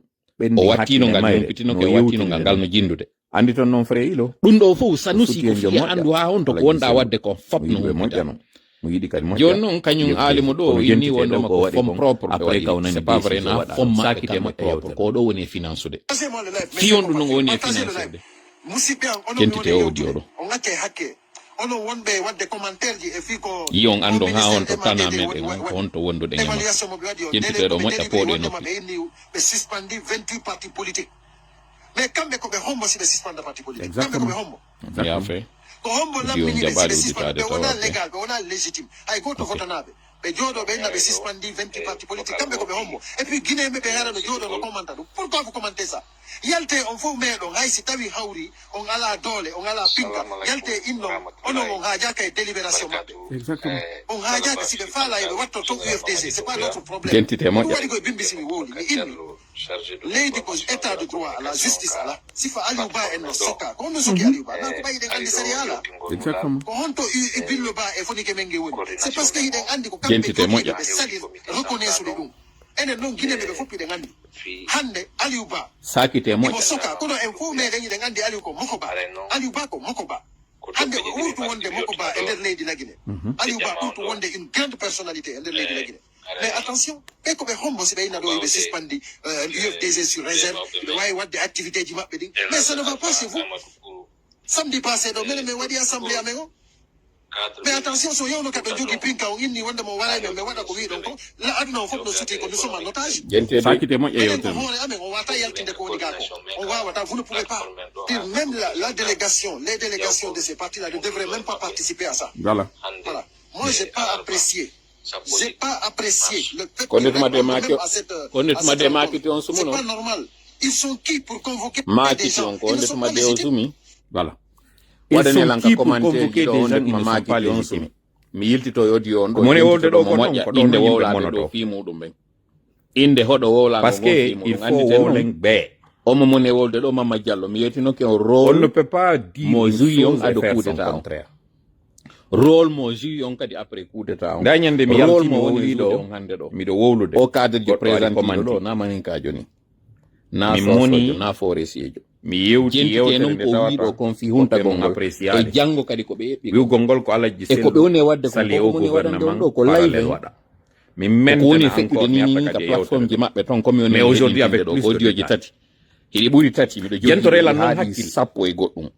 o wattino ngal humpitino ke wattino ngal no jindude andi ton non frère ilo ɗum ɗo fof Sanusi ko fi andu ha on to ko wonda wadde ko fop no moƴƴano jonnon kañum alimo ɗo inni wondema ko fom propre ɓe waɗi c'est pas vrai na fom maɓɓe tama propre ko ɗo woni finance de fiyon ɗum non woni finance de kentite o audio ɗo ono wonbe wadde commentaire ji e fi ko yon ando ha on to tana meɗen wonko on to wondude ngema kentiteɗo moƴƴa pooɗe noppi ɓe suspendi 28 parti politique mais kamɓe ko ɓe hombo si ɓe suspenda parti politique kamɓe ko ɓe hombo yafe ko hombo lammini ɓe si ɓe suspende ɓe wona légal ɓe wona légitime hay goto votanaɓe ɓe jooɗo ɓe inna ɓe suspendi 28 parti politique kamɓe ko ɓe hombo et puis guiné ɓe hara no jooɗo no commenta ɗum pourquoi vous commentez ça yalte on fof meeɗon hay si tawi hawri on ala doole on ala pinka yalte innon onon on haajaka e délibération maɓɓe on haajaka si ɓe faala eɓe watto to UFDG c'est pas notre problème ɗum waɗi koye bimbisi mi wowli mi inni leydi ko état de droit ala justice ala sifa Aliou Ba en no sokka ko honno sokki Aliou Ba na ko ɓayi ɗen andi sari ala ko honto billo Ba e fonike men nge woni c'est parce que hiɗen andi ko kamɓe jogiiɓe ɓe salir reconnaisse ɗe ɗum enen noon guineɓe ɓe foppi ɗen andi hande Aliou Ba sakite moƴƴa imo soka kono en fof meɗen iɗen andi Aliou ko moko Ba Aliou Ba ko moko Ba hande o ɓurtu wonde moko Ba e nder leydi Laguiné Aliou Ba ɓurtu wonde une grande personnalité e nder leydi Laguiné mais attention ɓe ko ɓe hombo si ɓe inna ɗo yoɓe suspandi UFDG sur réserve ɓe wawi wadde activité ji maɓɓe ɗin mais ça ne va pas chez vous samedi passé ɗo minen min waɗi assemblée amen o mais attention so yewno kaɓe jogui pinka o inni wonde mo waray men ɓe waɗa ko wiɗon ko la aduna o fof no suti ko nous sommes en otage sakite moƴƴa yewtere hoore amen on wawata yaltinde ko woni ga ko on wawata vous ne pouvez pas dire même la délégation les délégations de ces partis là ne devraient même pas participer à ça voilà moi j'ai pas apprécié le fait que c'est pas normal ils sont qui pour convoquer des gens ils ne sont pas légitimes voilà waɗane lanka commentaire ɗo wonde ɗum maki on sumi mi yiltito yodi on ɗo mone wolde ɗo ko moƴƴa inde wowlade ɗo fi muɗum ɓen inde hoɗo wowlago par ce que il faut wowlen ɓe omo mone wolde ɗo Mama Diallo mi yettinoke on rôle on ne peut pas dire mo jouyi on ado coup d'état on rôle mo jouyi on kadi après coup d'état on dañande mi yaltimi wowli ɗo hande ɗo miɗo wowlude o cadre de présenté ɗo namanin ka joni na moni na foresijo mi yewti yewtere nde tawato kon fi hunta gon apprécié e jango kadi ko ɓe yeɓi wiwgol ngol ko alaji sel e ko ɓe woni wadde sali o gouvernement ɗo ko live waɗa mi mentena encore mi atta kadi plateforme ji maɓɓe ton comme mais aujourd'hui avec ɗo audio ji tati hiɗi ɓuri tati miɗo jentorela noon hakkil sappo e goɗɗum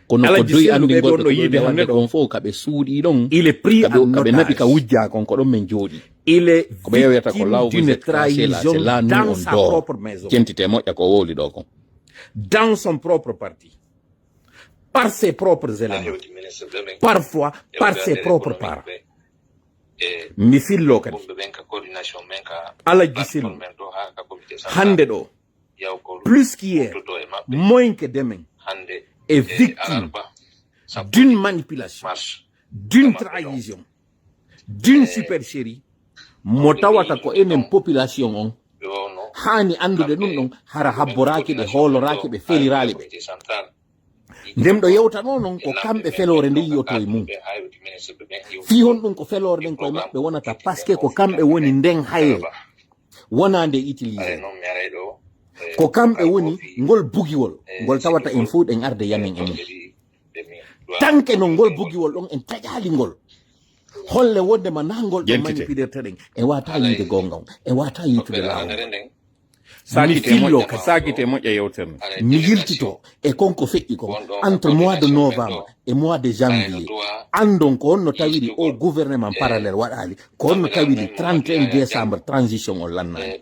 kono ko doyi andi goɗɗo yide hande ɗon fof kaɓe suuɗi ɗon il est pris kaɓe naɓi ka wujja kon ko ɗon men jooɗi il est ko ɓe yewiyata ko law d'une trahison dans sa propre maison jentite moƴƴa ko wowli ɗo kon dans son propre parti, par ses propres éléments, parfois par ses propres parents. Mi fillo kadi ala gisil hande ɗo plus qu'hier moins que demain est victime d'une manipulation, d'une trahison, d'une supercherie mo tawata ko enen population on hani andude ɗum ɗon hara habboraki ɓe hooloraki ɓe felirali ɓe ndem ɗo yewtano noon ko kamɓe felore nde yiyoto e mum fi hon ɗum ko felore nden koye maɓɓe wonata par ce que ko kamɓe woni nden hayre wona nde utilisé ko kamɓe woni ngol bugiwol ngol tawata en fuu ɗen arde yamen e mum tanke no ngol bugiwol ɗon en taƴali ngol holle wonde ma nangol ɗo manipulirta ɗen en wata yide gonga en wata yitude lawol sakite moƴƴa yewtere mi yiltito e konko feƴƴi kon entre mois de novembre et mois de janvier andon ko honno tawiri o gouvernement parallèle waɗali ko honno tawiri 31 décembre transition o lannani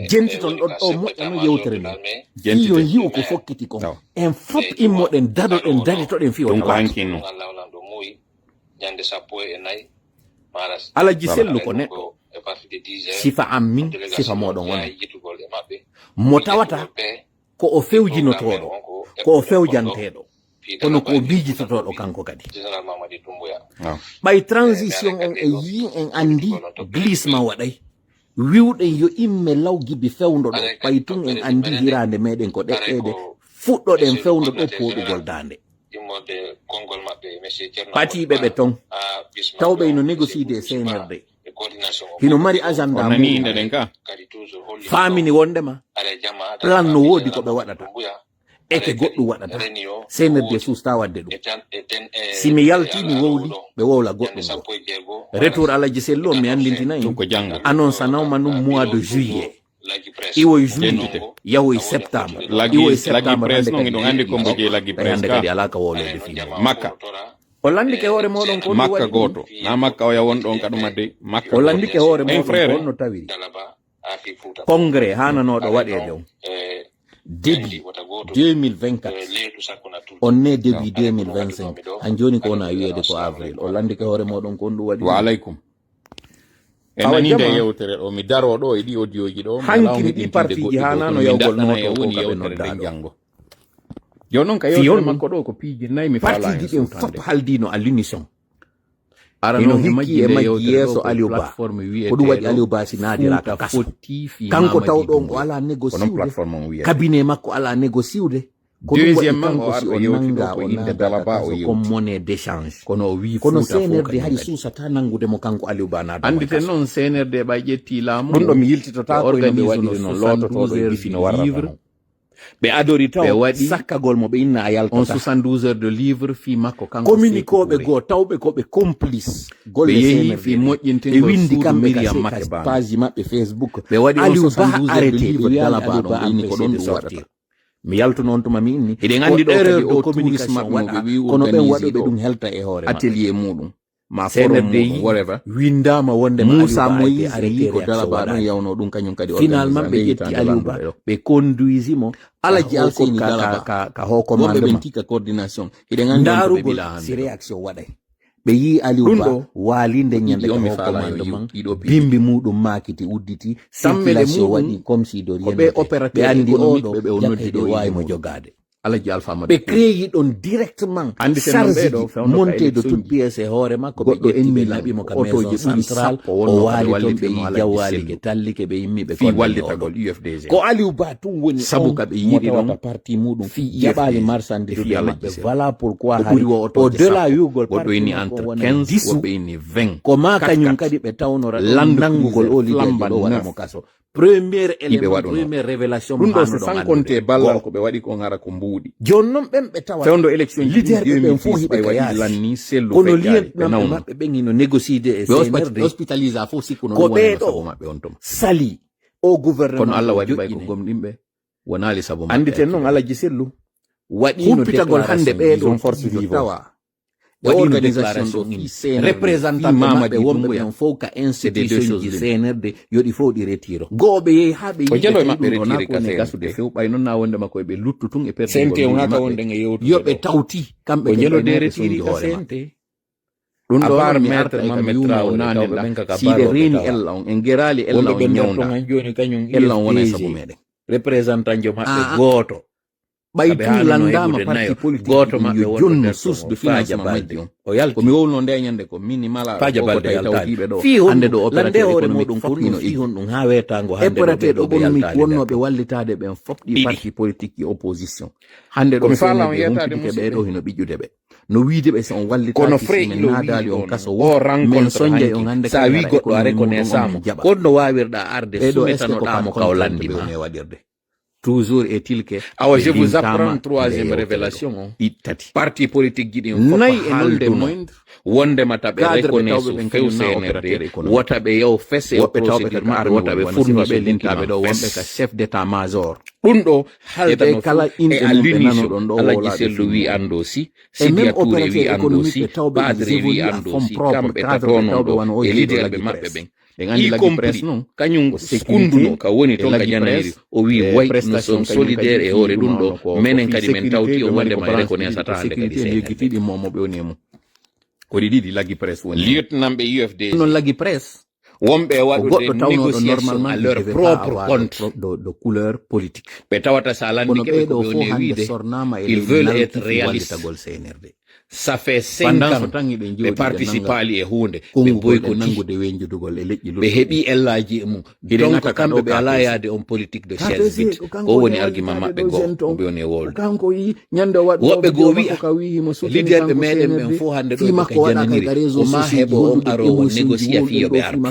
jentiton ɗon ɗo moƴƴano yewtere nde fiyon yi'u ko fokkiti kon en fop immoɗen dadoɗen daritoɗen fiyo ko hankinno alaji sellu ko neɗɗo sifa am min sifa moɗon wona mo tawata ko o fewjinotoɗo ko o fewjanteɗo kono ko bijitotoɗo kanko kadi ɓay transition on e yi en andi glissement waɗay wiwɗen yo imme law gibi fewdo ɗo ɓay tun en andi hirande meɗen ko ɗeɗɗede fuɗɗoɗen fewdo ɗo poɗugol dande patiɓe ɓe ton tawɓe no négociide CNRD hino mari agenda famini wondema plan no woodi ko ɓe waɗata eke goɗɗum waɗata senerde susta wadde ɗum simi yaltimi wowli ɓe wowla goɗɗum go retour alaji sello mi andintinayi annonce nawma num mois de juillet iwoy juillet yahoy septembre iwoy septembre hande kadi ala ka wolede fi makka o landike hoore moɗon ko makka goto na makka o yawon ɗon kaduma de makka o landike hoore moɗon ko no tawiri congrès hananoɗo waɗede on début 2024 on ne début 2025 han joni ko wona wiyede ko avril o landike hoore moɗon ko on ɗum waɗi wa aleykum en nanide yewtere ɗo mi daro ɗo e ɗi audioji ɗo hankiri ɗi partiji hanano yawgol noto woni yewtere nde janggo yo noon ka yewtere makko ɗo ko piiji nayi mi fala partiji ɗen fof haldino à l'unisson ino hikki e majji yeeso Aliou Ba ko ɗum waɗi Aliou Ba si naadiraka kaso kanko tawɗon o ala négociude cabinet makko ala négociude ko ɗum waɗi kanko si o nanga o nanga comme monnaie d'échange kono o wi kono CNRD hay suusata nangude mo kanko Aliou Ba naado andite noon CNRD ɓay ƴetti laamu ɗum ɗo mi yiltitota ko ɓe waɗi no loototoɗo e bifi no warrata ɓe adori taw waɗi sakkagol mo ɓe inna a yaltata on 72 heures de livre fi makko kanko communiquoɓe goo tawɓe koɓe complice golle yehi fi moƴƴintingol windi kamɓe page maɓɓe Facebook ɓe waɗi Aliou Ba arrêté ɓe wiyala ba ɗon ɓe inni ko ɗon ɗum waɗata mi yaltu noon tuma mi inni eɗen andi ɗo kadi o communication waɗa kono ɓen waɗoɓe ɗum helta e hoore atelier muɗum ma CNRD whatever windama wonde Moussa Moïse arrêté ko Dalaba ɗon yawno ɗum kañum kadi finalement ɓe ƴetti Aliou Ba ɓe conduisi mo Alaji Alseyni Dalaba ka haut commandement ɓe tika coordination eɗen andi ndarugol si réaction waɗay ɓe yi Aliou Ba walinde ñande ko haut commandement bimbi muɗum makiti udditi circulation waɗi comme si do rien ɓe andi oɗo jakke ɗo wawi mo jogade Alaji Alpha ɓe créé ɗon directement charge monté de toute pièce e hoore makko ɓe ƴetti ɓe laɓimo ka maison central o waali toon ɓe yi jawwalike tallike ɓe yimmiɓe fi wallitagol UFDG ko Aliou Ba tum woni sabu ka ɓe yiɗi ɗon parti muɗum jaɓali marchandise maɓɓe voilà pourquoi hari au delà yugol goɗɗo inni entre 15 woɓɓe inni 20 ko ma kañum kadi ɓe tawnora nangugol o liɗeɗo waɗamo kaso première élément première révélation ɗum ɗo so sans compter ballal ko ɓe waɗi ko ngara ko mbuuɗi joni noon ɓen ɓe tawa fewndo élection leader ɓen fof hiɓe ka yaasi lanni sellu kono liyenɗunaɓe maɓɓe ɓen hino négociide e CNRD hospitalisa fof sikkuno ko ɓeeɗo maɓɓe on tom sali o gouvernement kono Allah waɗi ɓay ko gomɗinɓe wonali sabu maɓɓe anditen noon Alaji Sellu waɗino humpitagol hande ɓeeɗo force vive tawa organisation ɗo représentant maɓɓe wonɓe ɓen fof ka institution ji CNRD yoɗi fof ɗi retiro goɓe yehi ha ɓe jelo maɓɓe retire ka gasude few ɓay noon na wonde makko ɓe luttu tun e sente on haka wonde e yewtu yoɓe tawti kamɓe jelo de retiri ka sente ɗum ɗo maître Mamadou Traoré nane siɗe reeni ella on en gerali ella on ñawda joni kañum ella on wona sabu meɗen représentant jo maɓɓe goto ɓaytu landama parti politique goto maɓɓe jonno source de financement majji on o yalti komi wowno nde ñande ko minimala faja balde tawtiɓe ɗo fi hande ɗo lande hoore moɗum ko ɗum fi hon ɗum ha wetango hande ɗo ɓe wonnoɓe wallitade ɓen fof ɗi parti politique ɗi opposition hande ɗo humpitike ɓeɗo hino ɓiƴƴude ɓe no wiide ɓe so on wallitaki simen naadali on kaso wo men soñde on hande sa wi goɗɗo a reconnaissamo kon no wawirɗa arde sumetanoɗamo kawlandima waɗirde toujours est-il que je vous apprends troisième révélation parti politique ji ɗin nayi e nolde moindre wonde mata ɓe reconnaisse few CNRD wota ɓe yaw fesse woɓɓe tawɓe kadi maɓe wota ɓe fourniɓe lintaɓe ɗo wonɓe ka chef d'état major ɗum ɗo haldano kala e a l'unition Alaji Sellu wi ando si Sidia Touré wi ando si Badre wi ando si kamɓe tatonon ɗo e leader ɓe maɓɓe ɓen y compris kañum skunduno ka woni toon ka janayri o wi way nous sommes solidaire e hoore ɗum ɗo menen kadi men tawti o wonde ma reconnaissata hande kadi momoɓe woni mum koɗi ɗiɗi lagui presse woni lieutenant ɓe UFDG non lagui presse wonɓe waɗude négociation à leur propre compte de couleur politique ɓe tawata sa landike ɓe ko ɓe woni wiide ils veulent être réalistes ça fait 5 ans ɓe participe ali e hunde ɓe boykoti ɓe heeɓi ellaji e mum donc kamɓe ɓe ala yaade on politique de chaise vide o woni argument maɓɓe goo ɓe woni e wolde woɓɓe goo wi'a leader ɓe meɗen ɓen fof hande ɗo ɓe ka jananiri o ma heɓo on arowo négocia fiyoɓe arta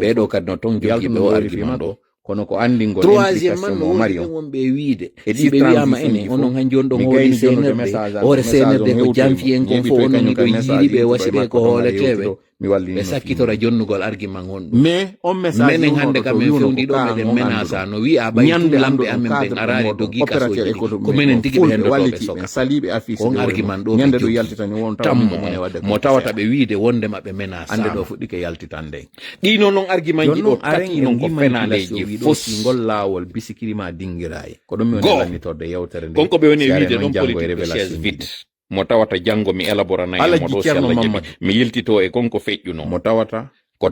ɓeɗo kadi no ton jogiiɓe o argument ɗo kono ko andi ngol troisièmement no wonɓe wiide si ɓe wiyama enen onon han joni ɗon woni CNRD ore CNRD ko jamfi en kon fo onon ko jiiri ɓe wasi ɓe ko hooleteɓe ɓe sakkitora jonnugol argument on ɗum mais on message minen hannde kam en fewndi ɗo meɗen menace no wi'a ɓay lamɓe amen ɓen arani dogi kasoji ko minen tigi ɓe hendotoɓe soka saliɓe affiche on argument ɗo ñande ɗo yaltitani won tammo mo tawata ɓe wiide wonde maɓe menace ande ɗo fuɗɗi ke yaltitande ɗino noon argument ji ɗo taki noon ko fenaleji fosi ngol laawol bisikirima dingiraye ko ɗum mi woni lannitorde yewtere nde konko ɓe woni wiide ɗon politique chaise vide mo tawata jango mi élaboranayi mo ɗo sella jaɓi mi yiltito e konko feƴƴuno mo tawata ko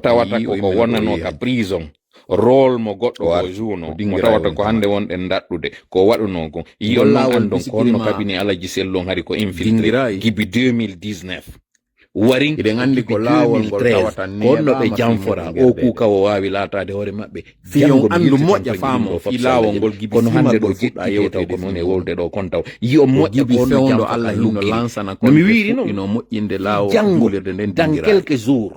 wonnano ka prison rôle mo goɗɗo o jouno mo tawata ko hande wonɗen daɗɗude ko waɗuno ko yiyon noon andon ko honno kabine alaji sellon hari ko infiltré gibi 2019 warin eɗen andi ko laawol ngol tawata honno ɓe jamfora o kuka o wawi laatade hoore maɓɓe fiyon andu moƴƴa faamo fi laawol ngol gibi kono hande ɗo fuɗɗa yewtede mon e wolde ɗo kon taw yo moƴƴa ko fewndo Allah hino lansana ko mi wiiri noon ino moƴƴinde laawol ngulirde nden dans quelques jours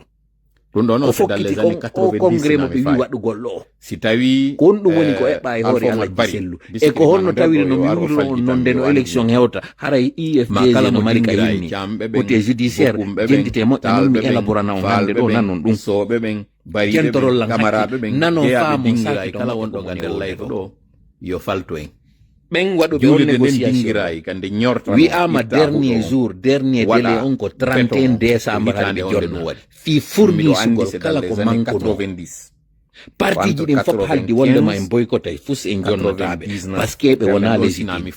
ɗum ɗo noon dans les années 90 congrès mo ɓe wi waɗugol ɗo si tawi ko ɗum woni ko eɓɓa e hoore alaji sellu e ko honno tawiri no mi wiruno on noon nde no élection hewta haray IFDG no mari ka yimni côté judiciaire jendite moƴƴa noon mi élaborana on hande ɗo nanon ɗum soɓe ɓen bari kentorol lan camaraɓe ɓen nanon faamo sakki kala wonɗo gandel layto ɗo yo falto en ɓen waɗoɓe on négociation kande ñorta wi'ama dernier jour dernier délai on ko 31 décembre hande jonno waɗi fi fournisugol kala ko manqueno parti ji ɗin fof haldi wondema en boycotay fus en jonnotaɓe par ce que ɓe wona légitime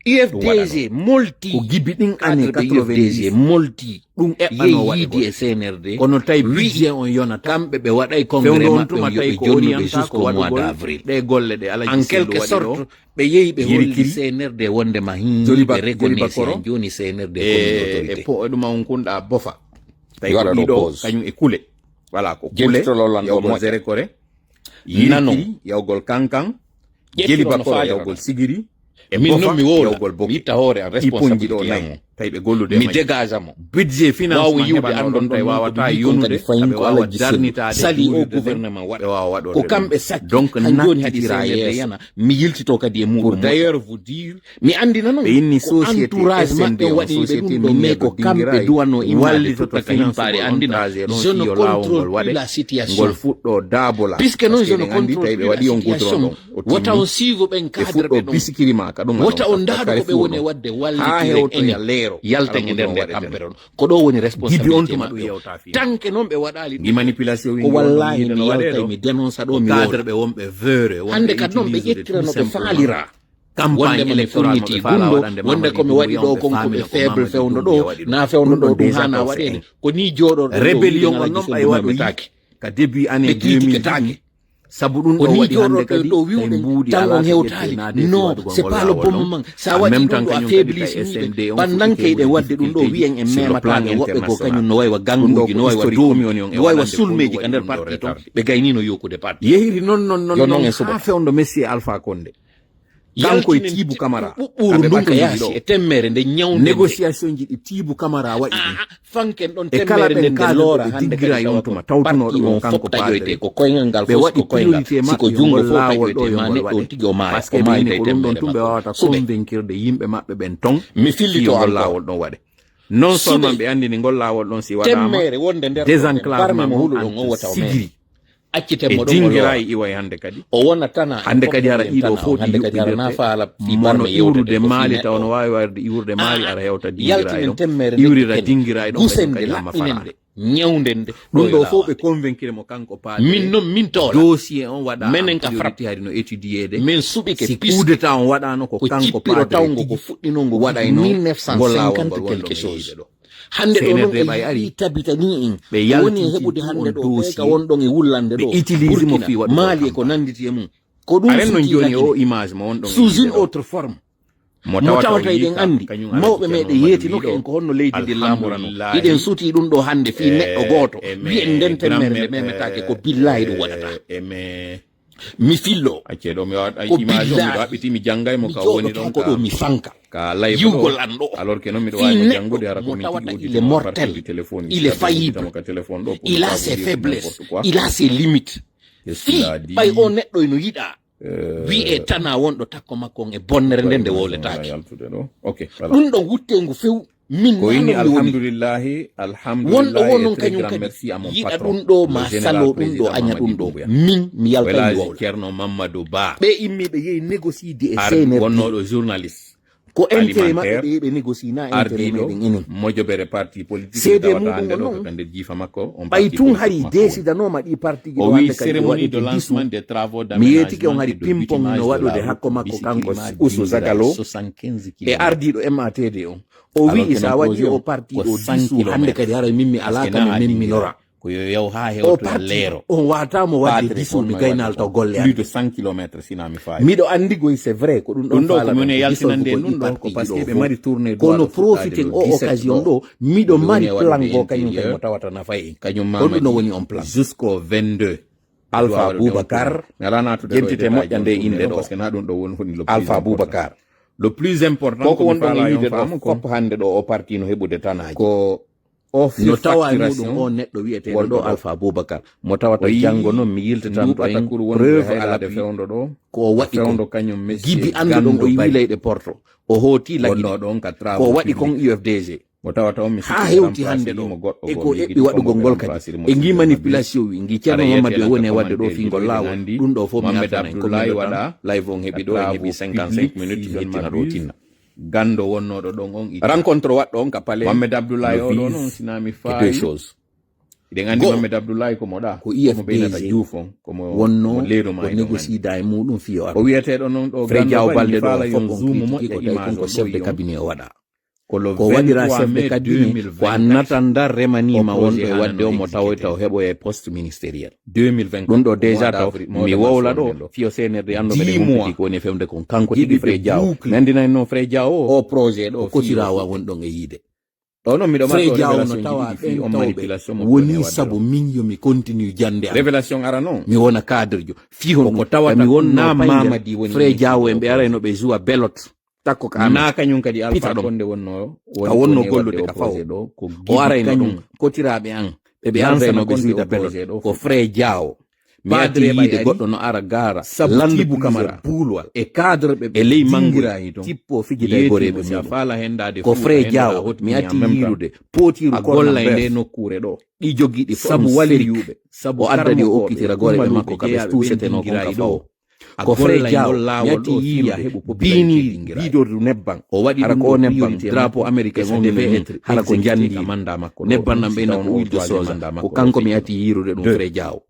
UFDG molti ko gibi ɗin année 90 molti ɗum yeyiidi e CNRD kono tawi budget on yonata kamɓe ɓe waɗay congrès maɓɓe yoɓe jonnuɓe jusqu'au mois d'avril ɗe golle ɗe alaji en quelque sorte ɓe yehi ɓe holli CNRD wondema himɓe reconnaissé en joni CNRD e po ɗuma on kunɗa bofa tawi ko ɗiɗo kañum e kule voilà ko kule yawgol zere kore yirikiri yawgol kankan jeli bakoro yawgol sigiri e min noon mi wola mi itta hoore an responsabilité yango tawi ɓe gollude mi dégage mo budget financement wawi yiwde andon tawi wawata yonude fayin ko ala darnitade sali o gouvernement waɗa wawa waɗo ko kamɓe sakki donc joni hadi CNRD yana mi yiltito kadi e muɗum d'ailleurs vous dire mi andina noon inni société entourage maɓɓe waɗi ɓe ɗum ɗo mais ko kamɓe duwanno immade fuɗɗata himpare andina je ne contrôle plus la situation ngol fuɗɗo daabola puisque non je ne contrôle plus waɗi on la situation wata on suive ɓen cadre ɓe ɗon bisikirima ka ɗum wata on ndaɗo ko ɓe woni wadde wallitire enen yalten e nder nde tampere on ko ɗo woni responsabilité maɓɓe tanke noon ɓe waɗali ɗi manipulation ko wallahi mi yaltay mi dénonce ɗo mi cadre ɓe wonɓe veure hande kadi noon ɓe ƴettira no ɓe faalira campagne électorale gunɗo wonde komi waɗi ɗo konko ɓe faible fewndo ɗo na fewndo ɗo ɗum hana waɗede ko ni jooɗor rébellion on noon ɓay waɗoyaki ka début année 2000 sabu ɗum ɗo waɗi hande kadi ɗo wiwɗen tan on hewtali non c'est pas le bon moment sa waɗi ɗum ɗo affaiblissement pendant keyɗen wadde ɗum ɗo wiyen en memataɓe woɓɓe ko kañum no waywa ganguji no waywa doomi no waywa sulmeji ka nder parti ton ɓe gaynino yokkude parti yehiri non ha fewndo Messi Alpha Condé kanko e Tibu Camara ɓuɓɓuru ndun ka yaasi e temmere nde ñawde négociation ji ɗi Tibu Camara waɗi fanken ɗon temmere nde nde loora hande kadi yontuma tawtunoɗo ɗum kanko padre ko koyngal ngal fof ko koyngal siko jungo fof tajoyte ma neɗɗo tigi o maaya o maayita e temmere ɗum ɓe wawata convaincre yimɓe maɓɓe ɓen ton mi fillito ngol laawol ɗon waɗe non seulement ɓe andini ngol laawol ɗon si waɗama temmere wonde nder désenclavement mo huɗo ɗon o wata o sigiri accitemo ɗo dingirayi iway hande kadi o wona tana hande kadi ara ɗiɗo fof hande kadi ara na faala mono iwrude maali taw no wawi warde iwrude maali ara hewta dingirayi ɗo iwrira dingirayi ɗo kadi hamma fara ñawde nde ɗum ɗo fof ɓe convaincre mo kanko paade min noon min tola dossier on waɗa minen ka frappe hari no étudier min suɓike si kudeta on waɗano ko kanko paade tawgo ko fuɗɗinongo waɗayno 1950 quelque chose hande ɗo noon ɓe ari tabitani en ɓe woni heɓude hande ɗo ka wonɗon e wullande ɗo utilise mo fi waɗa maali e ko nanditi e mum ko ɗum aren non joni o image mo wonɗon sous une autre forme mo tawata eɗen andi mawɓe meɗen yeetinoke en ko honno leydi ndi laamorano iɗen suuti ɗum ɗo hande fi neɗɗo gooto wiyen nden temmere nde memetake ko billahi ɗum waɗata mi fillo acceɗo mi waɗa image mi waɓiti mi janggay mo ka woni ɗon ko ɗo mi fanka ka live yiwgol an ɗo alors que non mi wawi mo janggude ara ko mi tigi il est mortel il est faillible il a ses faiblesses il a ses limites fi ɓay o neɗɗo no yiɗa wi'e tana wonɗo takko makko e bonnere nde nde wowletake ɗum ɗo wuttengu few min ko ini alhamdulillahi wonɗo wonon kañum kadi yiɗa ɗum ɗo ma salo ɗum ɗo aña ɗum ɗo min mi yaltani wowla ceerno mamadou ba ɓe immiɓe yehi négociide e CNRD wonnoɗo journaliste ko intérêt maɓɓe ɓe négocie na intérêt meɗen enen mojobere parti politique seede muɗum o noon jifa makko ɓay tun hari décidanoma ɗi parti ji ɗo wande kadi waɗede disu mi yetike on hari pimpong no waɗude hakko makko kanko Ousou Zagalo e ardiɗo MATD on o wi sa waɗi o parti ɗo disu hande kadi hara min mi ala kami min mi lora ko yo yaw ha hewto leero on watamo wadde disu mi gaynal to golle plus de 100 km sina mi fayi miɗo andi goy c'est vrai ko ɗum ɗon fala ko yaltinande ɗum ɗo ko parce que ɓe mari tourné kono profiten o occasion ɗo miɗo mari plan go kañum kay mo tawata nafa en kañum ma ɗum no woni on plan jusqu'au 22 Alpha Boubacar jentite moƴƴande inde ɗo parce que na ɗum ɗo woni Alpha Boubacar le plus important ko wonɗon e wiide ɗo fop hande ɗo o parti no heɓude tanaji ko no tawa muɗum o neɗɗo wiyeteɗo ɗo Alpha Boubacar mo tawata janggo noon mi yiltatan to en preuve alade fewndo ɗo ko waɗi fewndo kañum gibi anduɗon o yi leyɗe porto o hooti lagi ko waɗi kon UFDG mo tawata on mi ha hewti hande ɗo e ko eɓɓi waɗugol ngol kadi e gi manipulation wi gi ceerno mamadou woni e wadde ɗo fingol lawol ɗum ɗo fof mi Mamadou Abdoulaye waɗa live on heɓi ɗo en heɓi 55 minutes yettina ɗo tinna gando wonnoɗo ɗon on rencontre waɗɗo on ka pale Mamadou Abdoulaye o ɗo noon sinami fayi deux choses iɗen andi Mamadou Abdoulaye komo ɗa ko IFDG juuf on komo wonno ko négocida e muɗum fiyo o wiyeteɗo noon ɗo Fredia balde ɗo fof on critique ko tawi konko chef de cabinet o waɗa ko waɗira chef de cabinet ko annata ndar remanima wonɗo e wadde o mo tawoyta o heɓo e poste ministériel 2020 ɗum ɗo déjà taw mi wowla ɗo fiyo CNRD anndo ɓeɗe humpiti ko woni fewde kon kanko tigi Fredia o mi andinani noon Fredia o projet ɗo kotirawa wonɗon e yiide ɗo noon miɗo Fredia o no tawa ɓen tawɓe woni sabu min yomi continue jande am révélation ara noon mi wona cadre jo fihon ko tawata mi wonna Mamadi woni Fredia o e ɓe arayno ɓe joua belot takko ka na kañum kadi Alpha Condé wonno ka wonno gollude ka faw o arayno ɗum kotiraɓe an ɓe arayno ɓe jouyda belot ko Fredia o mi ati yiide goɗɗo no ara gara landubu camara buulwal e cadre ɓe e ley mangirayi ton tippo fijida e goreɓe mi fala hendade ko Fredia o mi ati yiirude potiru golla e nde nokkure ɗo ɗi jogiɗi sabu waleri yuɓe sabu o addani o okkitira goreɓe makko kaɓe tuseteno kon ka faw ko Fredia o yatti yiirude bini bidodu nebban o waɗi hara ko nebban drapeau américain on defe hara ko jandi nebban nan ɓeyna ko huile de soja ko kanko mi yatti yiirude ɗum Fredia o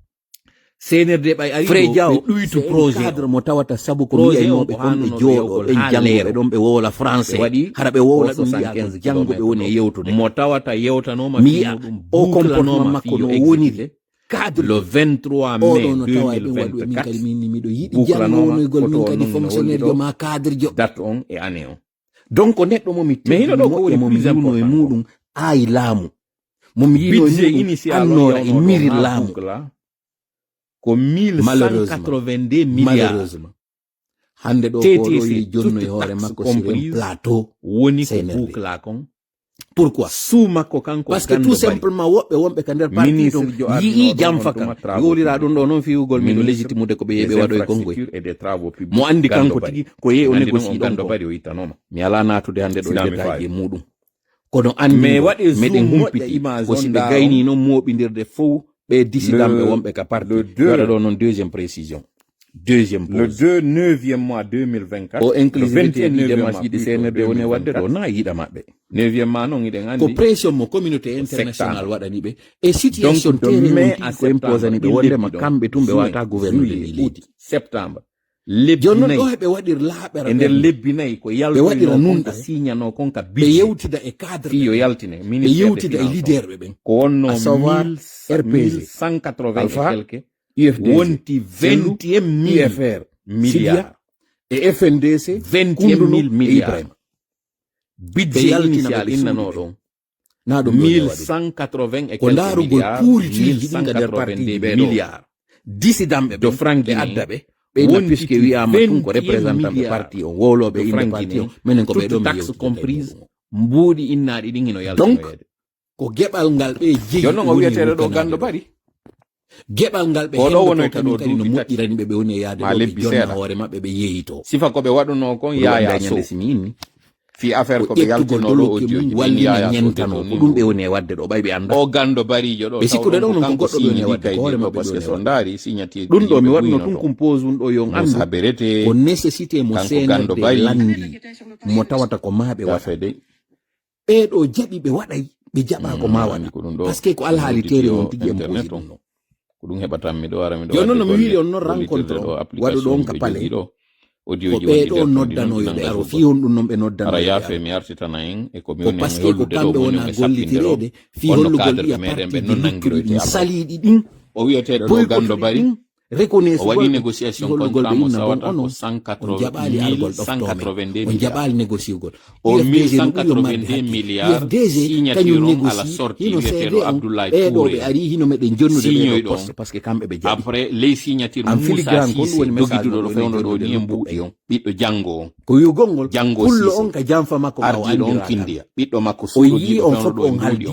CNRD ɓay ari Fredia o ɗuytu projet cadre mo tawata sabu ko wiyaynoɓe kon ɓe jooɗo en jangoɓe ɗon ɓe wowla français hara ɓe wowla ɗum wiya jangoɓe woni e yewtude mo tawata yewtanoma mi yiya o comportement makko no wonide cadre le 23 mai 2024 min kadi min miɗo yiɗi jangonoygol min kadi fonctionnaire jo ma cadre jo date on e année on donc neɗɗo momi teɗɗo momi yino e muɗum aayi laamu momi yino e annora e miri laamu ko 1182 milliards hande ɗo ko ɗo yi jonno e hoore makko sur un plateau woni ko boucla kon pourquoi sous makko kanko parce que tout simplement woɓɓe wonɓe ka nder parti to yii jam faka yolira ɗum ɗo noon fiwugol miɗo légitimude ko ɓe yeɓe waɗo e kongoy mo andi kanko tigi ko yehi o négocie ɗon ko mi ala natude hande ɗo détail e muɗum kono andi meɗen humpiti ko si ɓe gayni noon moɓidirde fof ɓe dissidamɓe wonɓe ka parti waɗa ɗo noon deuxième précision deuxième pause le 9e mois 2024 o inclusivité ɗi démarche ɗiɗi CNRD woni wadde ɗo na yiɗa maɓɓe 9e mois noon iɗen andi ko pression mo communauté international waɗani ɓe e situation terrain ko imposani ɓe wondema kamɓe tum ɓe wata gouvernude ndi leydi septembre jonnon ɗo heɓe waɗir laaɓere e nder lebbi nayyi ko ɓe waɗira nunɗa signano kon ka ɓe yewtida e cadre fiyo yaltine ɓe yewtida e leader ɓe ɓen ko wonno savoir RPG 180 et quelque UFDG wonti 21 UFR milliards e FNDC 21 milliards budget initial innano ɗon na ɗum 1180 et ko ndarugol pourritiji ɗi nder parti milliards dissidamɓe de franc ɓe adda ɓe ɓeyna puisque wiyama ɗum ko représentant ɓe parti o wowloɓe inde parti o minen ko ɓe ɗo taxe comprise mbuuɗi innaɗi ɗin hino yaltoyede ko geɓal ngal ɓe jeyi jonnon o wiyeteɗo ɗo gando bari gebal ngal be wono kadi no moƴƴirani ɓe woni yaade lebbi jonna hoore maɓɓe ɓe yeeyito sifa ko ɓe waɗuno kon yaya so fi affaire ko ɓe yaltinoɗo audio wallina ñentano ko ɗum ɓe woni e wadde ɗo ɓay ɓe anda o gando barijo ɗo ɓe sikkude ɗon non ko goɗɗo ɓe woni e wadde ko hoore maɓɓe parce que so ndaari signati ɗum ɗo mi waɗno ɗum compose ɗum ɗo yon andu saberete ko nécessité mo senerde landi mo tawata ko maɓe waɗa ɓeɗo jaɓi ɓe waɗay ɓe jaɓa ko ma waɗa par ce que ko alhaali tere on tigi e mposi ɗum ɗo ko ɗum heɓatan miɗo wara miɗo jonnon no mi wiiri on noon rencontre o waɗu ɗon ka pale ko ɓeɗo noddanoyoɓe aro fi on ɗum noon ɓe noddanoyoɓe mi artitana en e ko par ce que ko kamɓe wona gollitireɗe fi hollugol ɗiya partiji lukkuɗi ɗin saliɗi ɗin o wiyeteɗo ɗo gando bari reconnaissance waɗi négociation contrat mo sawata ko 182 on jaɓali négociugol o 1182 milliards signature à la sortie wiyeteɗo Abdoulaye Touré ɓe ari hino meɗen jonnude ɓe poste par ce que kamɓe ɓe jaɓi après les signatures Moussa Cissé dogiduɗo ɗo fewno ɗo ni e mbuɗi on ɓiɗɗo janggo on ko yugol ngol janggo pullo on ka janfa makko ardiɗo on kindiya ɓiɗɗo makko suuɗoji ɗo fewno ɗo e mbuɗi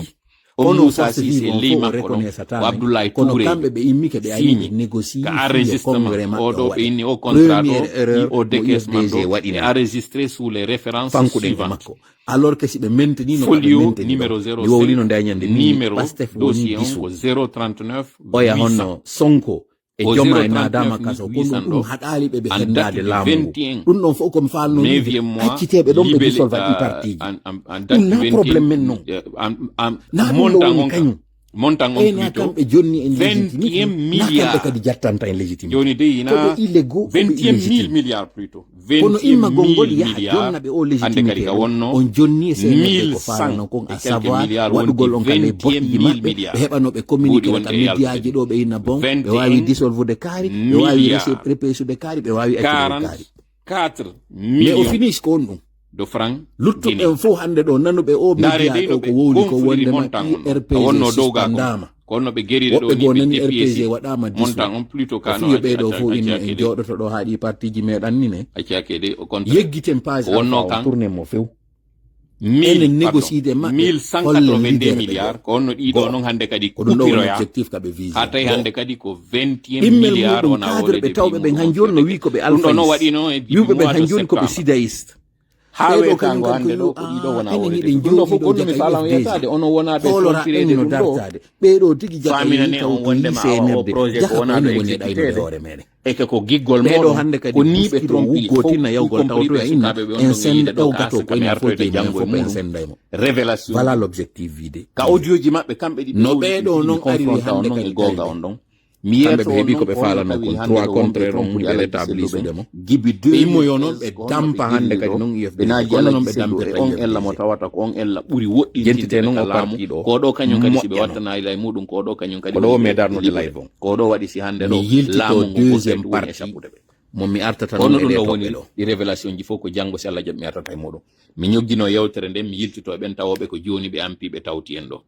on Moussa Cissé ley makko ɗon o Abdoulaye Touré kamɓe ɓe immi ke ɓe ari négocier ka enregistrement oɗo ɓe inni o contrat ɗo o décaissement ɗo e enregistré sous les références suivantes alors que si ɓe maintenino folio numéro 0 wowlino dañande numéro dossier on ko 039 oya honno Sonko e joma e nadama kaso ko ɗum haɗali ɓe ɓe hendade laamu ɗum ɗon fof komi falno acciteɓe ɗon ɓe dissolva ɗi partiji ɗum na probléme men noon na ɗum kañum montant on plutôt kamɓe jonni en 21 milliards kamɓe kadi jattanta en légitimité joni de ina 21 milliards plutôt kono imma gongol yaha jonnaɓe o légitimité on jonni e ko falano kon à savoir waɗugol on kane boɗɗiji maɓɓe ɓe heɓanoɓe communiqué ka médiaji ɗo ɓe inna bon ɓe wawi dissolvude kaari ɓe wawi repésude kaari ɓe wawi accude kaari 4 mais au finish ko on ɗum de franc luttuɓen fof hande ɗo nanuɓe o média ɗo ko wowli ko wondema IRPG suspendama kono ɓe gueride ɗo woɓɓe go nani RPG waɗama montant on plutôt kano fiyo ɓeɗo fof ina en joɗoto ɗo haaɗi partiji meɗan ni ne accakede o contrat yeggiten page wonno kan tourné mo few enen négociide maɓɓe 1182 milliards ko onno ɗiɗo noon hande kadi ko ɗum ɗo woni objectif kaɓe vise ha tawi hande kadi ko 21 milliards wona cadre ɓe tawɓe ɓen han joni no wi koɓe alpha no waɗino e wiɓe ɓen han joni koɓe sidaiste hawe kango hande ɗo ko ɗiɗo wona wonde ɗum ɗo fof gonɗumi falam yettade ono wona ɗo fontirede ɗum ɗo ɓeɗo tigi faminane on wondema o projet ko wona ɗo exécutede hoore meɗen eke ko giggol moɗon hande kadi ko ni ɓe trompi gotina yawgol tawtoya inna en senda ɗo gato ko ina foti jango en sendaymo révélation voilà l'objectif vidé ka audioji maɓɓe kamɓe ɗi no ɓeɗo noon ari hande kadi gonga on ɗon kamɓe ɓe heeɓi koɓe falano kon 3 contraire on ɓe rétablissde mo gibi 2 immoyo noon ɓe dampa hande kadi noon UFD kono noon ɓe dampirta on ella mo tawata ko on ella ɓuuri woɗɗi jentite noon o parti ɗo ko ɗo kañum kadi siɓe wattana lay muɗum ko ɗo kañum kadi ko ɗo medarnode live on ko ɗo waɗi si hande ɗo laamu deuxième partie mo mi artata noon ɗum ɗo woni ɗi révélation ji fof ko janggo si Allah jaɓi mi artata e muɗum mi ñoggino yewtere nden mi yiltito ɓen tawoɓe ko joni ɓe ampi ɓe tawti en ɗo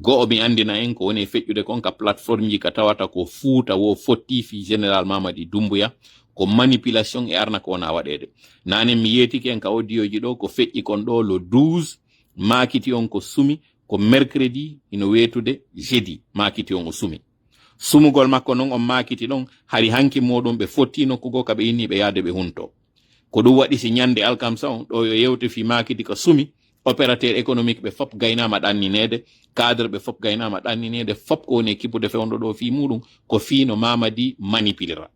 go'o mi andina en ko woni feƴƴude kon ka plateforme ji ka tawata ko fuuta wo fottifi général Mamadi Doumbouya ko manipulation e arna ko wona waɗede nane mi yetiki en ka audioji ɗo ko feƴƴi kon ɗo le 12 makiti on ko sumi ko mercredi ino wetude jeudi makiti on o sumi sumugol makko noon on makiti ɗon hari hanki moɗon ɓe fotti nokkugo kaɓe inni ɓe yaade ɓe hunto ko ɗum waɗi si ñande alkamsa on ɗo yo yewte fi makiti ko sumi opérateur économique ɓe fop gaynama ɗanninede cadre ɓe fop gaynama ɗanninede fop ko woni kippude fewndo ɗo fi muɗum ko fiino Mamadi manipulera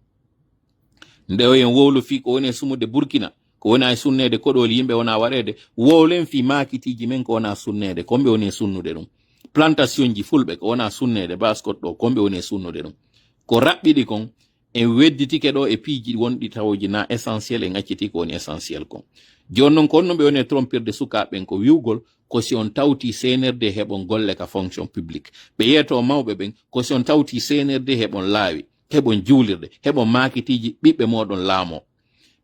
nde o en wowlo fi ko woni sumude Burkina ko wona sunnede koɗoli yimɓe wona waɗede wowlen fi makitiji men ko wona sunnede komɓe woni sunnude ɗum plantation ji fulɓe ko wona sunnede baskot ɗo komɓe woni sunnude ɗum ko raɓɓiɗi kon en wedditike ɗo e piiji wonɗi tawoji na essentiel e ŋacciti ko woni essentiel kon joni noon ko onno ɓe woni trompirde sukaɓen ko wiwgol ko si on tawti CNRD heɓon golle ka fonction publique ɓe yeeto mawɓe ɓen ko si on tawti CNRD heɓon laawi heɓon juulirde heɓon makitiji ɓiɓɓe moɗon laamo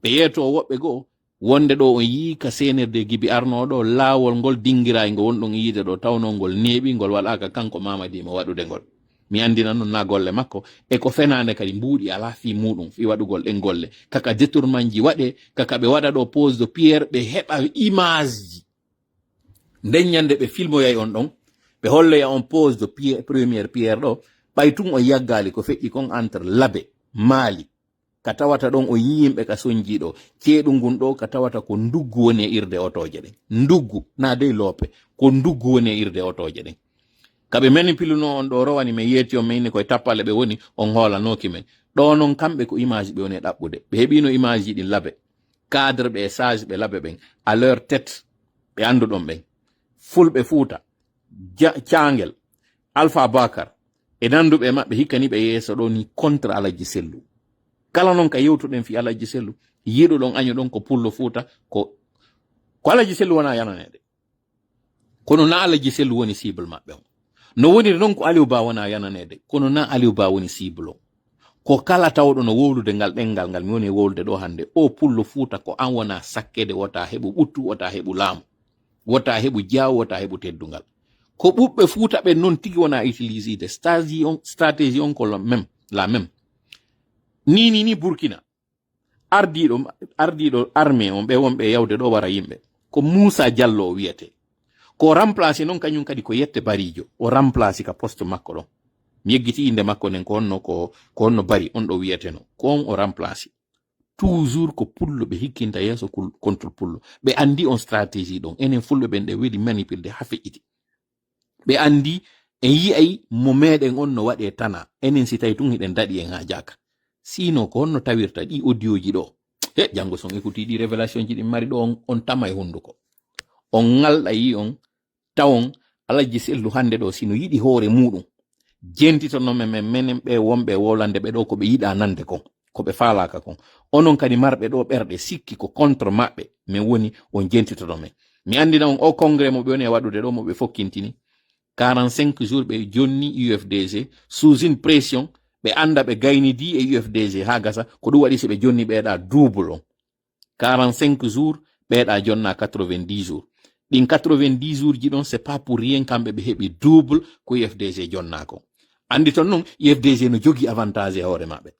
ɓe yeeto woɓɓe goo wonde ɗo on yii ka CNRD gibi arnoɗo laawol ngol dinguira ngo wonɗon yiide ɗo tawno ngol neeɓi ngol waɗaka kanko Mamadi mo waɗude ngol mi andina noon na golle makko e ko fenande kadi mbuuɗi ala fi muɗum fi waɗugol ɗen golle kaka détournement ji waɗe kaka ɓe waɗa ɗo pose de pierre ɓe heɓa image ji nden ñande ɓe filmoyay on ɗon ɓe holloya on pose de première pierre ɗo ɓaytun o yaggali ko feƴƴi kon entre labe maali ka tawata ɗon o yimɓe ka sonjiɗo ceeɗu ngun ɗo ka tawata ko nduggu woni e irde otoje ɗen nduggu na dey loope ko nduggu woni e irde otoje ɗen kaɓe manipiluno on ɗo rowani men yeeti on mayni koye tappale ɓe woni on hoolanoki men ɗo noon kamɓe ko image ɓe woni e ɗaɓɓude ɓe heɓino image ji ɗin labe cadre ɓe e sage ɓe labe ɓen à leur tête ɓe anduɗon ɓen fulɓe fuuta caangel alpha bakar e nanduɓe maɓɓe hikkani ɓe yeeso ɗo ni contre alaji sellu kala noon ka yewtuɗen fi alaji sellu yiɗuɗon año ɗon ko pullo fuuta ko alaji sellu wona yananede kono na alaji sellu woni cible maɓɓe on no woniri noon ko Aliou Ba wona yananede kono na Aliou Ba woni cible o ko kala tawɗo no wowlude ngal ɗengal ngal mi woni wowlude ɗo hande o pullo fuuta ko an wona sakkede wota heɓu ɓuttu wota heɓu laamu wota heɓu jaawu wota heɓu teddungal ko ɓuɓɓe fuuta ɓen noon tigi wona utiliside stratégie on ko la même ni Burkina ardiɗo armée on ɓe wonɓe yawde ɗo wara yimɓe ko Moussa Diallo o wiyete ko remplacer noon kañum kadi ko yette barijo o remplacer ka poste makko ɗon mi yeggiti inde makko nen ko honno bari on ɗo wiyeteno ko on o remplacer toujours ko pullo ɓe hikkinta yeeso contre pullo ɓe andi on stratégie ɗon enen fulɓe ɓen ɗe weɗi manipulde ha feƴƴiti ɓe andi en yi'ay mo meɗen on no waɗe tana enen si tawi tun hiɗen daɗi en ha jaka sino ko honno tawirta ɗi audio ji ɗo janngo son écouti ɗi révélation ji ɗin mari ɗo on tama e hunduko on ngalɗa yi on tawon alaji sellu hande ɗo sino yiɗi hoore muɗum jentitono menen ɓe wonɓe wolande ɓe ɗo ko ɓe yiɗa nande kon ko ɓe faalaka kon onon kadi marɓe ɗo ɓerɗe sikki ko contre maɓɓe min woni on jentitono men mi andina on o congrès mo ɓe woni e waɗude ɗo mo ɓe fokkintini 45 jours ɓe jonni UFDG sous une pression ɓe anda ɓe gaynidi e UFDG ha gasa ko ɗum waɗi so ɓe jonni ɓeeɗa double on 45 jours ɓeeɗa jonna 90 jours ɗin 90 jours ji ɗon c'est pas pour rien kamɓe ɓe heɓi double ko UFDG jonnako andi ton noon UFDG no jogi avantage e hoore maɓɓe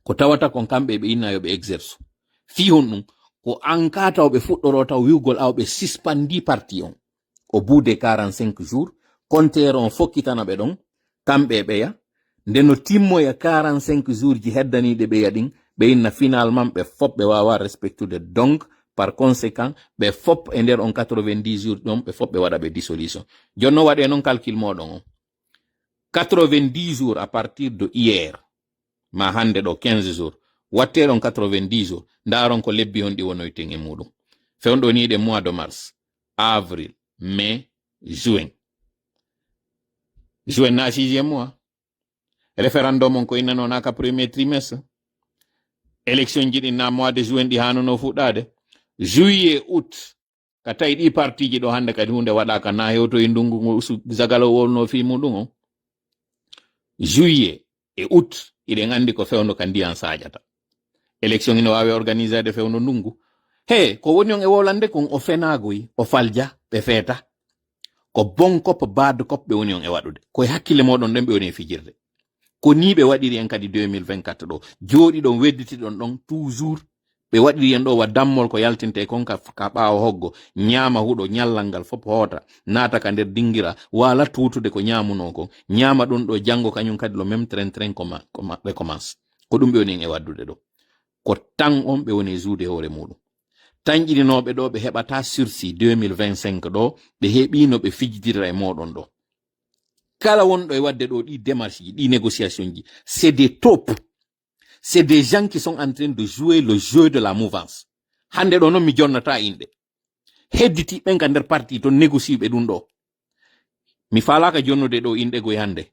ko tawata kon kamɓe ɓe inna yo ɓe exerce fi hon ɗum ko an ka taw ɓe fuɗɗoro taw wiwgol aw ɓe suspandi parti on au bout de 45 jours compteur on fokkitana ɓe ɗon kamɓe ɓeya nde no timmoya 45 jours ji heddaniɗe ɓeya ɗin ɓe inna finalement ɓe fop ɓe wawa respectude donc par conséquent ɓe fop e nder on 90 jours ɗon ɓe fop ɓe waɗa ɓe dissolution jonno waɗe noon calcul moɗon on 90 jours à partir de hier ma hande ɗo 15 jours watteɗon 90 jours ndaron ko lebbi on ɗi wonoyten e muɗum fewɗo ni ɗe mois de mars avril mai juin na 6e mois référendum on ko innano naka premier trimestre élection ji ɗin na mois de juin ɗi hanono fuɗɗade juillet août ka tawi ɗi parti ji ɗo hande kadi hunde waɗaka na hewto e ndungu zagalo wolno fi muɗum on juillet e août iɗen andi ko fewno ka ndiyan saƴata élection ina wawi organisade fewno ndungu ko woni on e wolande kon o fenagoy o falja ɓe feeta ko bon cop bad cop ɓe woni on e waɗude koye hakkille moɗon ɗen ɓe woni e fijirde ko ni ɓe waɗiri en kadi 2024 ɗo jooɗi ɗon wedditiɗon ɗon toujours ɓe waɗiri en ɗo wa dammol ko yaltinte kon ka ɓaawo hoggo ñaama huɗo ñallal ngal fop hoota naata ka nder dingira wala tutude ko ñamuno kon ñaama ɗum ɗo janngo kañum kadi lo même train ɓe commence ko ɗum ɓe woni en e waddude ɗo ko tan on ɓe woni e juude hoore muɗum tan ƴininoɓe ɗo ɓe heɓata sursis 2025 ɗo ɓe heɓino ɓe fijidira e moɗon ɗo kala wonɗo e wadde ɗo ɗi démarche ji ɗi négociation ji c'est des taupes c'est des gens qui sont en train de jouer le jeu de la mouvance hande ɗo noon mi jonnata inɗe hedditi ɓen ka nder parti to négocie ɓe ɗum ɗo mi falaka jonnude ɗo inɗe goye hande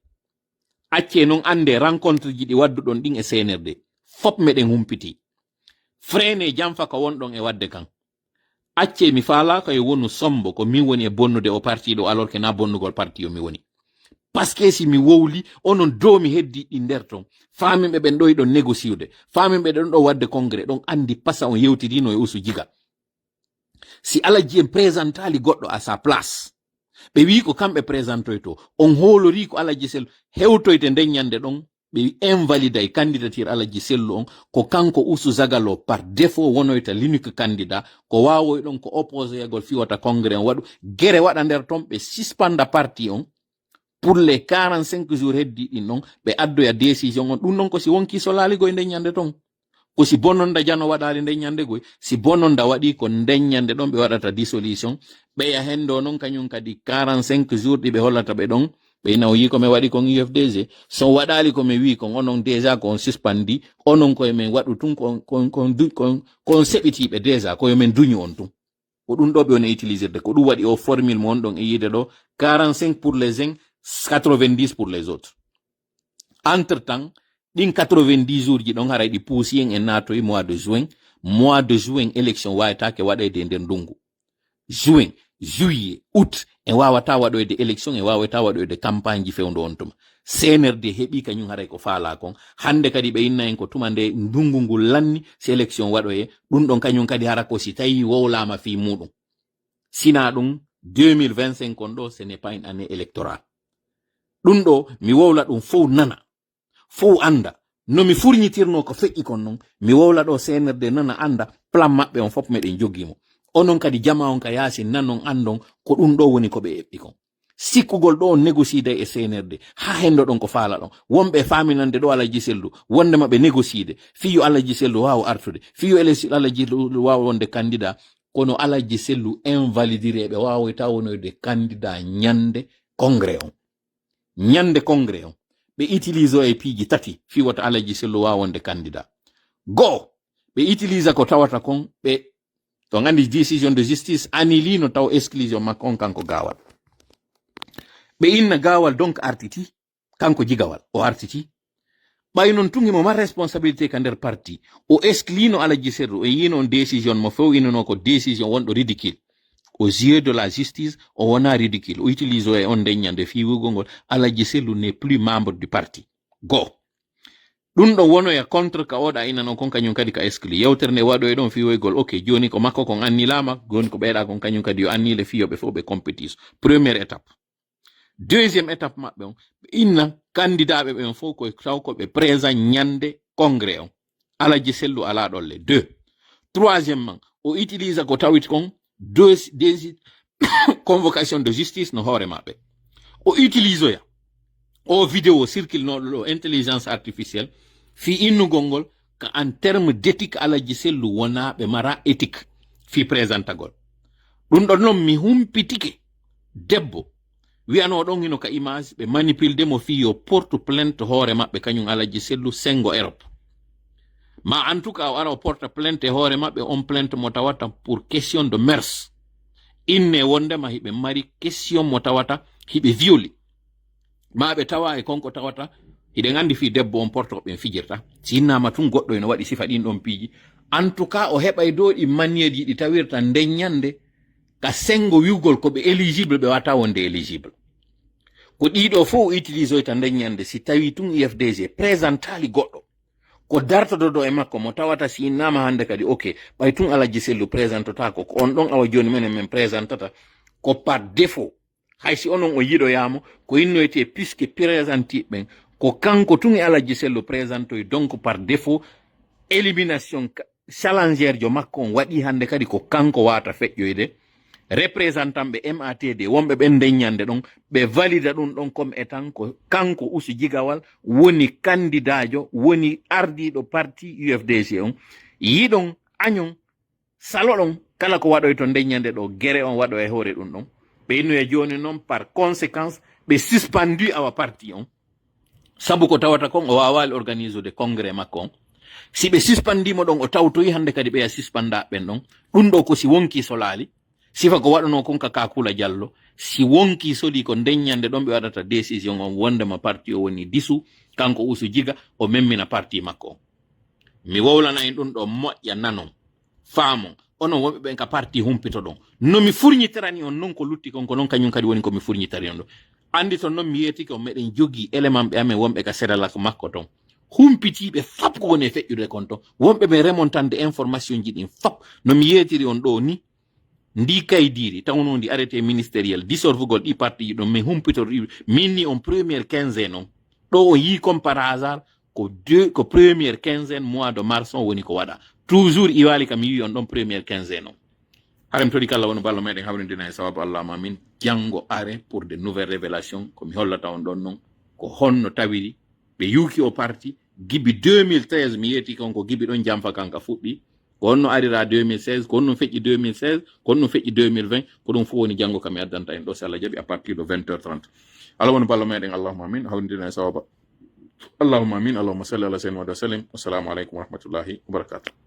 acce noon ande rencontre ji ɗi wadduɗon ɗin e CNRD fop meɗen humpiti frene jamfa ko wonɗon e wadde kan acce mi falaka e wonu sombo ko min woni e bonnude o parti ɗo alors que na bonnugol parti o mi woni parce que si mi wowli onon dow mi heddi ɗi nder ton faminɓe ɓen ɗo yiɗon négociude faminɓe ɗon ɗo wadde congrès ɗon andi pasa on yewtidino e usu jiga si alaji en présentali goɗɗo à sa place ɓe wi ko kamɓe présentoy to on hoolori ko alaji sellu hewtoyte nden ñande ɗon ɓe invalida e candidature alaji sellu on ko kanko usu zagalo par défaut wonoyta l'unique candidat ko wawoy ɗon ko opposé yagol fiwata congrès on waɗu guere waɗa nder ton ɓe suspenda parti on pour les 45 jours heddi ɗin ɗon ɓe addoya décision on ɗum ɗon ko si wonki so laaligoye nden ñande ton ko si bononda jano waɗali nden ñande goy si bononda waɗi ko nden ñande ɗon ɓe waɗata dissolution ɓeya hendo noon kañum kadi 45 jours ɗi ɓe hollata ɓe ɗon ɓe nawyi ko mi waɗi kon UFDG so waɗali ko mi wi kon onon déjà kon suspandi onon koye men waɗu tun kon seɓitiɓe déjà koye men duñi on tun ko ɗum ɗo ɓe woni utilisirde ko ɗum waɗi o formule mo on ɗon e yide ɗo 45 pour les uns 90 pour les autres entre temps ɗin 90 jours ji ɗon haray ɗi puusi en natoyi mois de juin élection wawatake waɗede nder ndungu juin juillet août en wawata waɗoyde élection en wawata waɗoyde campagne ji fewndo on tuma CNRD heɓi kañum haray ko faala kon hande kadi ɓe inna en ko tuma nde ndungu ngul lanni si élection waɗoye ɗum ɗon kañum kadi hara ko si tawi wowlama fi muɗum sina ɗum 2025 on ɗo ce n'est pas une année électorale ɗum ɗo mi wowla ɗum fof nana fof anda no mi furñitirno ko feƴƴi kon non mi wowla ɗo CNRD nana anda plan maɓɓe on fof meɗen joggimo onon kadi jama on ka yaasi nanon andon ko ɗum ɗo woni ko ɓe eɓɓi kon sikkugol ɗo on négociide e CNRD ha hendo ɗon ko faala ɗon wonɓe faminande ɗo Alaji Sellu wonde maɓe négociide fiyo Alaji Sellu wawa artude fiyo Alaji Sellu wawa wonde candidat kono Alaji Sellu invalidire ɓe wawata wonoyde candidat ñande congrès on ɓe utilise e piiji tati fi wata Alaji Sellu wawa wonde candidat go ɓe utilise ko tawata kon ɓe to ngandi décision de justice annulino taw exclusion makko on kanko gawal ɓe inna gawal donc artiti kanko jigawal o artiti ɓay non tungimo ma responsabilité ka nder parti o exclino Alaji Sellu o yino on décision mo few inano ko décision wonɗo ridicule aux yeux de la justice o wona ridicule o utilise e on ndeññande fiwugol ngol Alaji Sellu n'est plus membre du parti go ɗum ɗon wonoya contre ka oɗa inano kon kañum kadi ka exclu yewtere nde waɗo e ɗon fiwoygol ok joni ko makko kon annilama joni ko ɓeyɗa kon kañum kadi yo annile fiyoɓe fof ɓe compétition première étape deuxième étape maɓɓe on ɓe inna candidat ɓe ɓen fof koye taw ko ɓe présent ñande congrès on Alaji Sellu ala ɗolle 2 troisièmement o utilise ko tawit kon deux convocation de justice no hoore maɓɓe o utilise oya o vidéo circule noɗo ɗo intelligence artificielle fi innugol ngol ka en terme d'éthique Alaji Sellu wona ɓe mara éthique fi présentagol ɗum ɗon noon mi humpitike debbo wiyano ɗon hino ka image ɓe manipulde mo fi yo porte plainte hoore maɓɓe kañum Alaji Sellu sengo Europe ma en tout cas o ara o porte plainte hoore maɓɓe on plainte mo tawata pour question de mœurs inne wondema hiɓe mari question mo tawata hiɓe violi ma ɓe tawa e konko tawata hiɗen andi fi debbo on porte ko ɓen fijirta si innama tun goɗɗo eno waɗi sifa ɗin ɗon piiji en tout cas o heɓay dow ɗi maniére ji ɗi tawirta nden ñande ka sengo wiwgol ko ɓe éligible ɓe wata wonde éligible ko ɗiɗo fof o utilise oyta nden ñande si tawi tun UFDG présentali goɗɗo ko dartododo e makko mo tawata si innama hande kadi ok ɓay tun Alaji Sellu présentotako ko on ɗon awa joni men présentata ko par défaut hay si onon o yiɗoyamo ko innoyte puisque présentiɓe ɓen ko kanko tun e Alaji Sellu présentoy donc par défaut élimination challengère jo makko on waɗi hande kadi ko kanko wata feƴƴoyde représentant ɓe MATD wonɓe ɓen ndeññande ɗon ɓe valida ɗum ɗon comme étant ko kanko Usu Jigawal woni candidat jo woni ardiɗo parti UFDG on yiɗon añon salo ɗon kala ko waɗoy to ndeññande ɗo guere on waɗo e hoore ɗum ɗon ɓe innoye joni noon par conséquence ɓe suspendu awa parti on sabu ko tawata kon o wawali organise de congrès makko on si ɓe suspendimo ɗon o tawtoyi hande kadi ɓeya suspenda ɓen ɗon ɗum ɗo ko si wonki so laali sifa ko waɗano kon ka Kakula Diallo si wonki soli ko ndeññande ɗon ɓe waɗata décision on wondema parti o woni disu kanko Usu Jiga o memmina parti makko on mi wowlana en ɗum ɗo moƴƴa nanon faamon onon wonɓe ɓen ka parti humpito ɗon no mi furñitirani on non ko lutti kon ko non kañum kadi woni ko mi furñitari on ɗo andi ton noon mi yetiki on meɗen jogii élément ɓe amen wonɓe ka Sédalak makko ton humpitiɓe fap ko woni e feƴƴude kon ton wonɓe ɓe remontande information ji ɗin fap no mi yetiri on ɗo ni ndi kaydiri tawno ndi arrêté ministériel dissolvugol ɗi parti ji ɗon min humpitor minni on première quinzaine on ɗo o yi comme par hasard ko première quinzaine mois de mars on woni ko waɗa toujours iwali kam yi on ɗon première quinzaine on harem todi kala wonu ballo meɗen hawrindina e sababu allahma min jango are pour de nouvelles révélations komi hollata on ɗon noon ko honno tawiri ɓe yuki o parti gibi 2013 mi yeti konko gibi ɗon jamfa kanka fuɗɗi ko honno arira 2016 ko honno feƴƴi 2016 ko honno feƴƴi 2020 ko ɗum fof woni jango kam mi addanta en ɗo so Allah jaɓi à partir de 20h30 ala woni ballo meɗen allahuma amin hawrindina e sawaba allahuma amin allahuma salli ala sayyidina wa sallim wassalamu aleykum wa rahmatullahi wa barakatuh